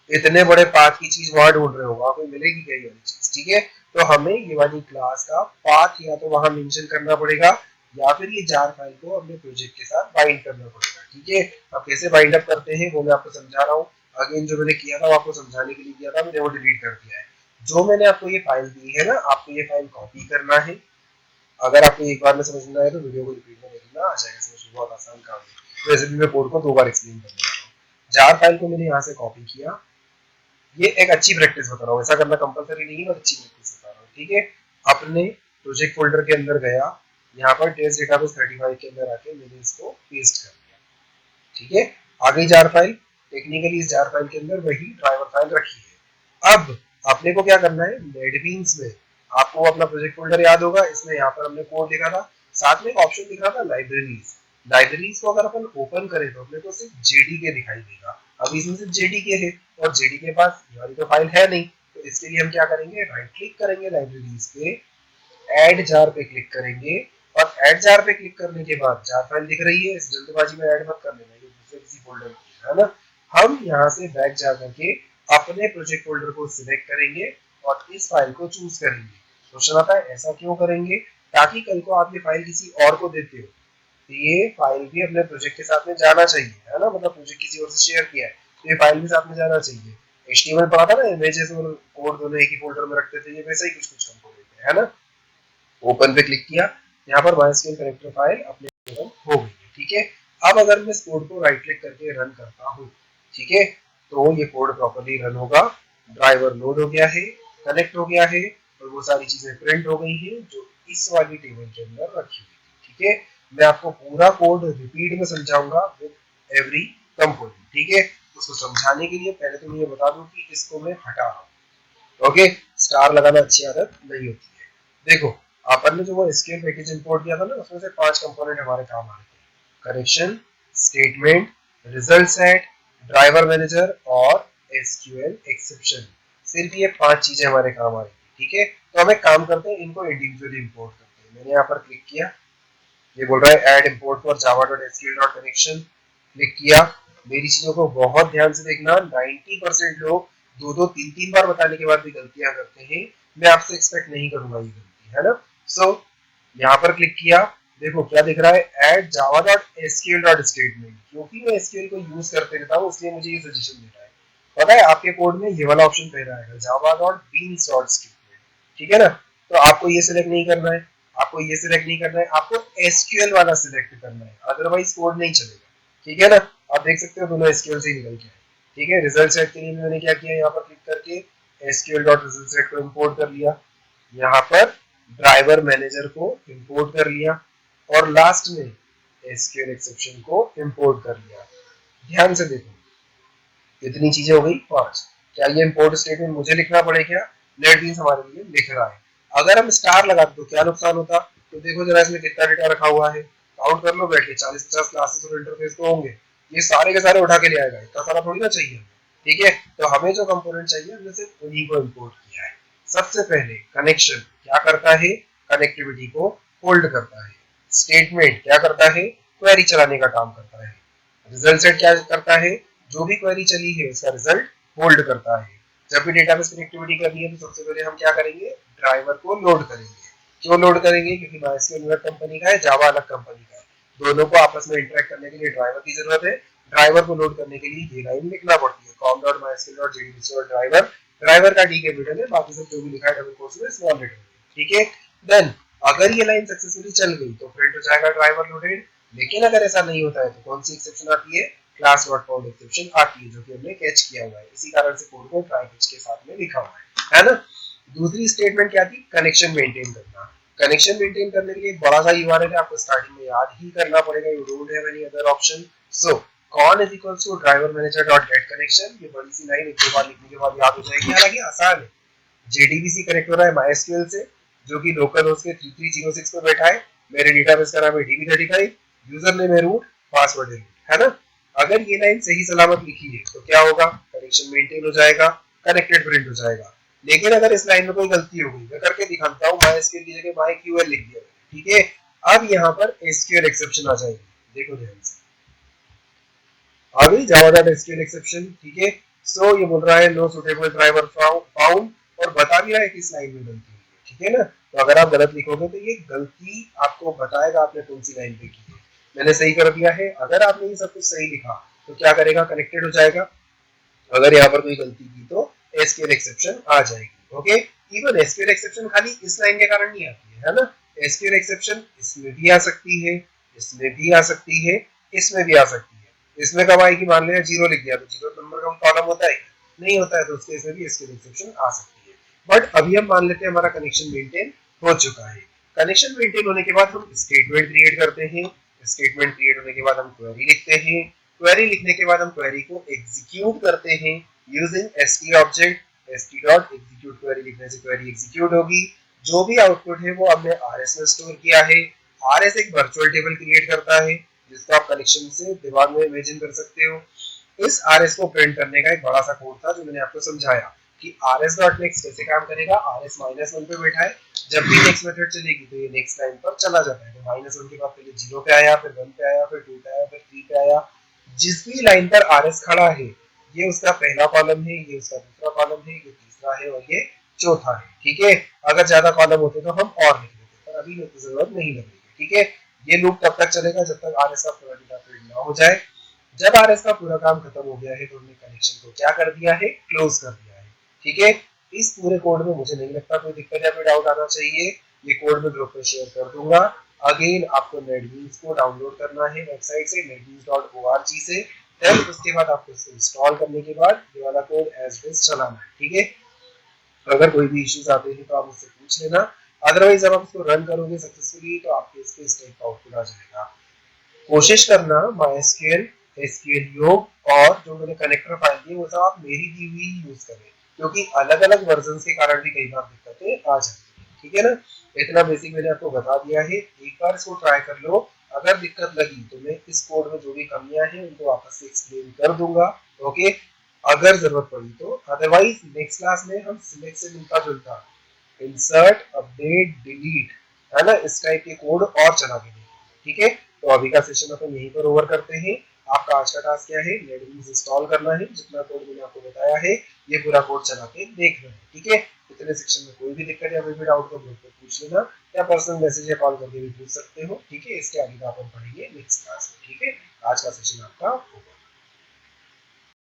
इतने बड़े पाथ की चीज वहां ढूंढ रहे हो, वहां पे मिलेगी क्या ये वाली चीज, ठीक है। तो हमें ये वाली क्लास का पाथ या तो वहां मेंशन करना पड़ेगा या फिर ये जार फाइल को अपने प्रोजेक्ट के साथ बाइंड करना पड़ेगा, ठीक है। अब कैसे बाइंड अप करते हैं वो मैं आपको समझा रहा हूँ। अगेन जो मैंने किया था वो आपको समझाने के लिए किया था, मैंने वो डिलीट कर दिया है। जो मैंने आपको ये फाइल दी है ना, आपको ये फाइल कॉपी करना है। अगर आपको एक बार में समझ में आए तो वीडियो को रिपीट में देखना, आ जाएगा समझ में, बहुत आसान काम है। वैसे भी मैं कोड को 2 बार एक्सप्लेन कर रहा हूँ। जार फाइल को मैंने यहाँ से कॉपी किया, ये एक अच्छी प्रैक्टिस बता रहा हूँ, ऐसा करना कंपलसरी नहीं है, बस अच्छी प्रैक्टिस बता रहा हूँ, ठीक है। अपने प्रोजेक्ट फोल्डर के अंदर गया, यहाँ पर टेस्ट डेटाबेस 35 के अंदर आके मैंने इसको पेस्ट कर दिया, ठीक है। आ गई जार फाइल। टेक्निकली इस जार फाइल के अंदर वही ड्राइवर फाइल रखी है। अब अपने को क्या करना है, नेटबीन्स में आपको अपना प्रोजेक्ट फोल्डर याद होगा, इसमें यहाँ पर हमने कोड लिखा था, साथ में एक ऑप्शन दिख रहा था लाइब्रेरीज। लाइब्रेरीज को अगर अपन ओपन करें तो अपने को सिर्फ जेडीके दिखाई देगा। अब इसमें सिर्फ जेडीके है और जेडीके के पास ये वाली तो फाइल है नहीं, तो इसके लिए हम क्या करेंगे, राइट क्लिक करेंगे लाइब्रेरीज पे, ऐड जार पे क्लिक करेंगे, और ऐड जार पे क्लिक करने के बाद जार फाइल दिख रही है, इस जल्दबाजी में ऐड मत कर लेना, ये दूसरे किसी फोल्डर की है ना। हम यहाँ से बैक जा करके अपने प्रोजेक्ट फोल्डर को सिलेक्ट करेंगे और इस फाइल को चूज करेंगे। क्वेश्चन आता है ऐसा क्यों करेंगे, ताकि कल को आप ये फाइल किसी और को देते हो तो ये फाइल भी अपने प्रोजेक्ट के साथ में जाना चाहिए, है ना। मतलब प्रोजेक्ट किसी और से शेयर किया है तो ये फाइल भी साथ में जाना चाहिए। HTML पढ़ा था ना, इमेजेस और कोड दोनों एक ही फोल्डर में रखते थे, ये वैसा ही कुछ कुछ कंपोनेंट है ना। ओपन पे क्लिक किया, यहाँ पर MySQL कनेक्टर फाइल अपने रन हो गई है, ठीक है। अब अगर मैं इस कोड को राइट क्लिक करके रन करता हूँ, ठीक है, तो ये कोड प्रॉपर्ली रन होगा। ड्राइवर लोड हो गया है, कनेक्ट हो गया है, और वो सारी चीजें प्रिंट हो गई है जो इस वाली टेबल के अंदर रखी हुई थी, ठीक है। मैं आपको पूरा कोड रिपीट में समझाऊंगा विद एवरी कंपोनेंट, ठीक है। उसको समझाने के लिए पहले तो मैं ये बता दूं कि इसको मैं हटा रहा हूँ, ओके। स्टार लगाना अच्छी आदत नहीं होती है। देखो अपन ने जो वो एसक्यूएल पैकेज इंपोर्ट किया था ना, उसमें से 5 कंपोनेंट हमारे काम आ रहे थे, connection, statement, result set, driver manager और एसक्यूएल एक्सेप्शन। सिर्फ ये 5 चीजें हमारे काम आ रही थी, ठीक है। तो हम एक काम करते हैं, इनको इंडिविजुअली इंपोर्ट करते हैं। मैंने यहाँ पर क्लिक किया, ये बोल रहा है add import for java.sql.connection, click किया। मेरी चीजों को बहुत ध्यान से देखना, 90% लोग दो दो तीन तीन बार बताने के बाद भी गलतियां करते हैं। मैं आपसे एक्सपेक्ट नहीं करूंगा ये गलती, है ना। सो यहाँ पर क्लिक किया, देखो क्या दिख रहा है, ऐड java.sql.statement। क्योंकि मैं एसक्यूएल को यूज करते रहता हूँ इसलिए मुझे ये सजेशन दे रहा है। पता है आपके कोड में ये वाला ऑप्शन पहला आएगा, java.beans.statement, ठीक है ना। तो आपको ये सिलेक्ट नहीं करना है, आपको ये सिलेक्ट नहीं करना है, आपको एसक्यूएल वाला सिलेक्ट करना है, अदरवाइज कोड नहीं चलेगा, ठीक है ना। आप देख सकते हो दोनों एसक्यूएल से ही निकल के आए, ठीक है। रिजल्ट सेट के लिए मैंने क्या किया, यहाँ पर क्लिक करके sql.resultSet को इंपोर्ट कर लिया, यहाँ पर ड्राइवर मैनेजर को इंपोर्ट कर लिया, और लास्ट में एसक्यूएल एक्सेप्शन को इंपोर्ट कर लिया। ध्यान से देखो, कितनी चीजें हो गई, 5। क्या ये इंपोर्ट स्टेटमेंट मुझे लिखना पड़े क्या, नेटबीन्स हमारे लिए लिख रहा है। अगर हम स्टार लगाते तो क्या नुकसान होता, तो देखो जरा इसमें कितना डेटा रखा हुआ है, काउंट कर लो बैठ के, 40-50 क्लासेस और इंटरफेस तो होंगे, ये सारे के सारे उठा के ले आएगा, इतना सारा थोड़ी ना चाहिए, ठीक है। तो हमें जो कंपोनेंट चाहिए हमने सिर्फ उन्हीं को इंपोर्ट किया है। सबसे पहले कनेक्शन क्या करता है, कनेक्टिविटी को होल्ड करता है। स्टेटमेंट क्या करता है, क्वेरी चलाने का काम करता है। रिजल्ट सेट क्या करता है, जो भी क्वेरी चली है उसका रिजल्ट होल्ड करता है। जब भी डेटाबेस कनेक्टिविटी करनी है तो सबसे पहले हम क्या करेंगे, ड्राइवर को लोड करेंगे, क्यों लोड करेंगे? क्योंकि MySQL अलग कंपनी का है, जावा अलग कंपनी का है, दोनों को आपस में इंटरेक्ट करने के लिए ड्राइवर की जरूरत है। ड्राइवर को लोड करने के लिए ये लाइन लिखना पड़ती है, com.mysql.jdbc.driver। ड्राइवर का डी कैपिटल है, बाकी सब जो भी लिखा है डबल कोट्स में स्मॉल लेटर में, ठीक है। देन अगर ये लाइन सक्सेसफुली चल गई तो प्रिंट हो जाएगा ड्राइवर लोडेड। लेकिन अगर ऐसा नहीं होता है तो कौन सी एक्सेप्शन आती है? क्लास नॉट फाउंड एक्सेप्शन आती है, जो कि हमने कैच किया हुआ है, इसी कारण से कोड को ट्राई कैच के साथ में लिखा हुआ है ना। दूसरी स्टेटमेंट क्या थी? कनेक्शन मेंटेन करना। कनेक्शन मेंटेन करने के लिए एक बड़ा सा यूआरएल है, आपको स्टार्टिंग में याद ही करना पड़ेगा, you don't have any other option. So con is equals to driver manager dot get connection. ये बड़ी सी लाइन एक दो बार लिखने के बाद याद हो जाएगी, हालांकि आसान है। जेडीबीसी कनेक्ट हो रहा है MySQL से, जो कि लोकल होस्ट के 3306 पे बैठा है। मेरे डेटाबेस का नाम है DB35, यूजर नेम है रूट, पासवर्ड है रूट, है ना। अगर ये लाइन सही सलामत लिखी है तो क्या होगा? कनेक्शन मेंटेन हो जाएगा, कनेक्टेड प्रिंट हो जाएगा। लेकिन अगर इस लाइन में कोई गलती हो गई, मैं करके दिखाता हूँ, MySQL की जगह MyQL लिख दिया, ठीक है। अब यहाँ पर SQL एक्सेप्शन आ जाएगी, देखो ध्यान से, आ गई java.sql एक्सेप्शन, ठीक है। सो ये बोल रहा है नो सुटेबल ड्राइवर फाउंड, और बता भी रहा है कि इस लाइन में गलती हुई है, ठीक है ना। तो अगर आप गलत लिखोगे तो ये गलती आपको बताएगा आपने कौन सी लाइन पे की है। मैंने सही कर दिया है। अगर आपने ये सब कुछ सही लिखा तो क्या करेगा? कनेक्टेड हो जाएगा। अगर यहाँ पर कोई गलती की तो एसक्यूएल एक्सेप्शन आ जाएगी, ओके। इवन एसक्यूएल एक्सेप्शन खाली इस लाइन के कारण नहीं आती है ना। एसक्यूएल एक्सेप्शन इसमें भी आ सकती है, इसमें भी आ सकती है, इसमें भी आ सकती है। इसमें कब आएगी? मान लिया जीरो लिख दिया तो जीरो नंबर का कॉलम होता है, नहीं होता है तो उसके इसमें भी एसक्यूएल एक्सेप्शन आ सकती है। बट अभी हम मान लेते हैं हमारा कनेक्शन मेंटेन हो चुका है। कनेक्शन मेंटेन होने के बाद हम स्टेटमेंट क्रिएट करते हैं। स्टेटमेंट क्रिएट होने के बाद हम क्वेरी लिखते हैं। क्वेरी लिखने के बाद हम क्वेरी को एग्जीक्यूट करते हैं using st object. st dot execute query लिखने से क्वेरी एग्जीक्यूट होगी। जो भी आउटपुट है वो हमने rs में स्टोर किया है। rs एक वर्चुअल टेबल क्रिएट करता है, जिसको आप कनेक्शन से दिमाग में इमेजिन कर सकते हो। इस rs को प्रिंट करने का एक बड़ा सा कोड था जो मैंने आपको समझाया कि rs डॉट नेक्स्ट कैसे काम करेगा। rs -1 पे बैठा है, जब भी नेक्स्ट मेथड चलेगी तो ये नेक्स्ट लाइन पर चला जाता है। तो -1 के बाद पहले 0 पे आया, फिर 1 पे आया, फिर 2 पे आया, फिर 3 पे आया। जिस भी लाइन पर rs खड़ा है, ये उसका पहला कॉलम है, ये उसका दूसरा कॉलम है, ये तीसरा है और ये चौथा है, ठीक है। अगर ज्यादा कॉलम होते तो हम और लिख देते, पर अभी तो जरूरत नहीं लगेगी, ठीक है। ये लूप तब तक चलेगा जब तक rs का पूरा डेटा प्रिंट ना हो जाए। जब rs का पूरा काम खत्म हो गया है तो हमने कनेक्शन को क्या कर दिया है? क्लोज कर दिया है, ठीक है। इस पूरे कोड में मुझे नहीं लगता कोई दिक्कत या कोई डाउट आना चाहिए। ये कोड मैं ग्रुप में शेयर कर दूंगा। अगेन आपको नेटबीन्स को डाउनलोड करना है वेबसाइट से netbeans.org से। फिर उसके बाद आपको इसको इंस्टॉल करने के बाद ये वाला कोड एज इट इज चलाना है, ठीक है। अगर कोई भी इश्यूज आते हैं तो आप मुझसे पूछ लेना। अदरवाइज जब आप इसको रन करोगे सक्सेसफुली तो आपके इसके स्टेट का आउटपुट आ जाएगा। कोशिश करना MySQL, SQL योग और जो मैंने कनेक्टर फाइल दी वो सब आप मेरी दी हुई यूज करें, क्योंकि अलग अलग वर्जन के कारण भी कई बार दिक्कतें आ जाती है, ठीक है ना। इतना बेसिक मैंने आपको बता दिया है, एक बार इसको ट्राई कर लो। अगर दिक्कत लगी तो मैं इस कोड में जो भी कमियां हैं उनको वापस से एक्सप्लेन कर दूंगा, ओके, अगर जरूरत पड़ी तो। अदरवाइज नेक्स्ट क्लास में हम सिलेक्ट से मिलता जुलता इंसर्ट अपडेट डिलीट, है ना, इस टाइप के कोड और चला के देखेंगे, ठीक है। तो अभी का सेशन अपन यहीं पर ओवर करते हैं। आपका आज का टास्क क्या है? नेटबीन्स इंस्टॉल करना है, जितना कोड मैंने आपको बताया है ये पूरा कोड चला के देखना है, ठीक है। इतने सेक्शन में कोई भी दिक्कत या कोई भी डाउट हो ग्रुप पे पूछ लेना, या पर्सनल मैसेज या कॉल करके भी पूछ सकते हो, ठीक है। इसके आगे का अपन पढ़ेंगे नेक्स्ट क्लास में, ठीक है। आज का सेशन आपका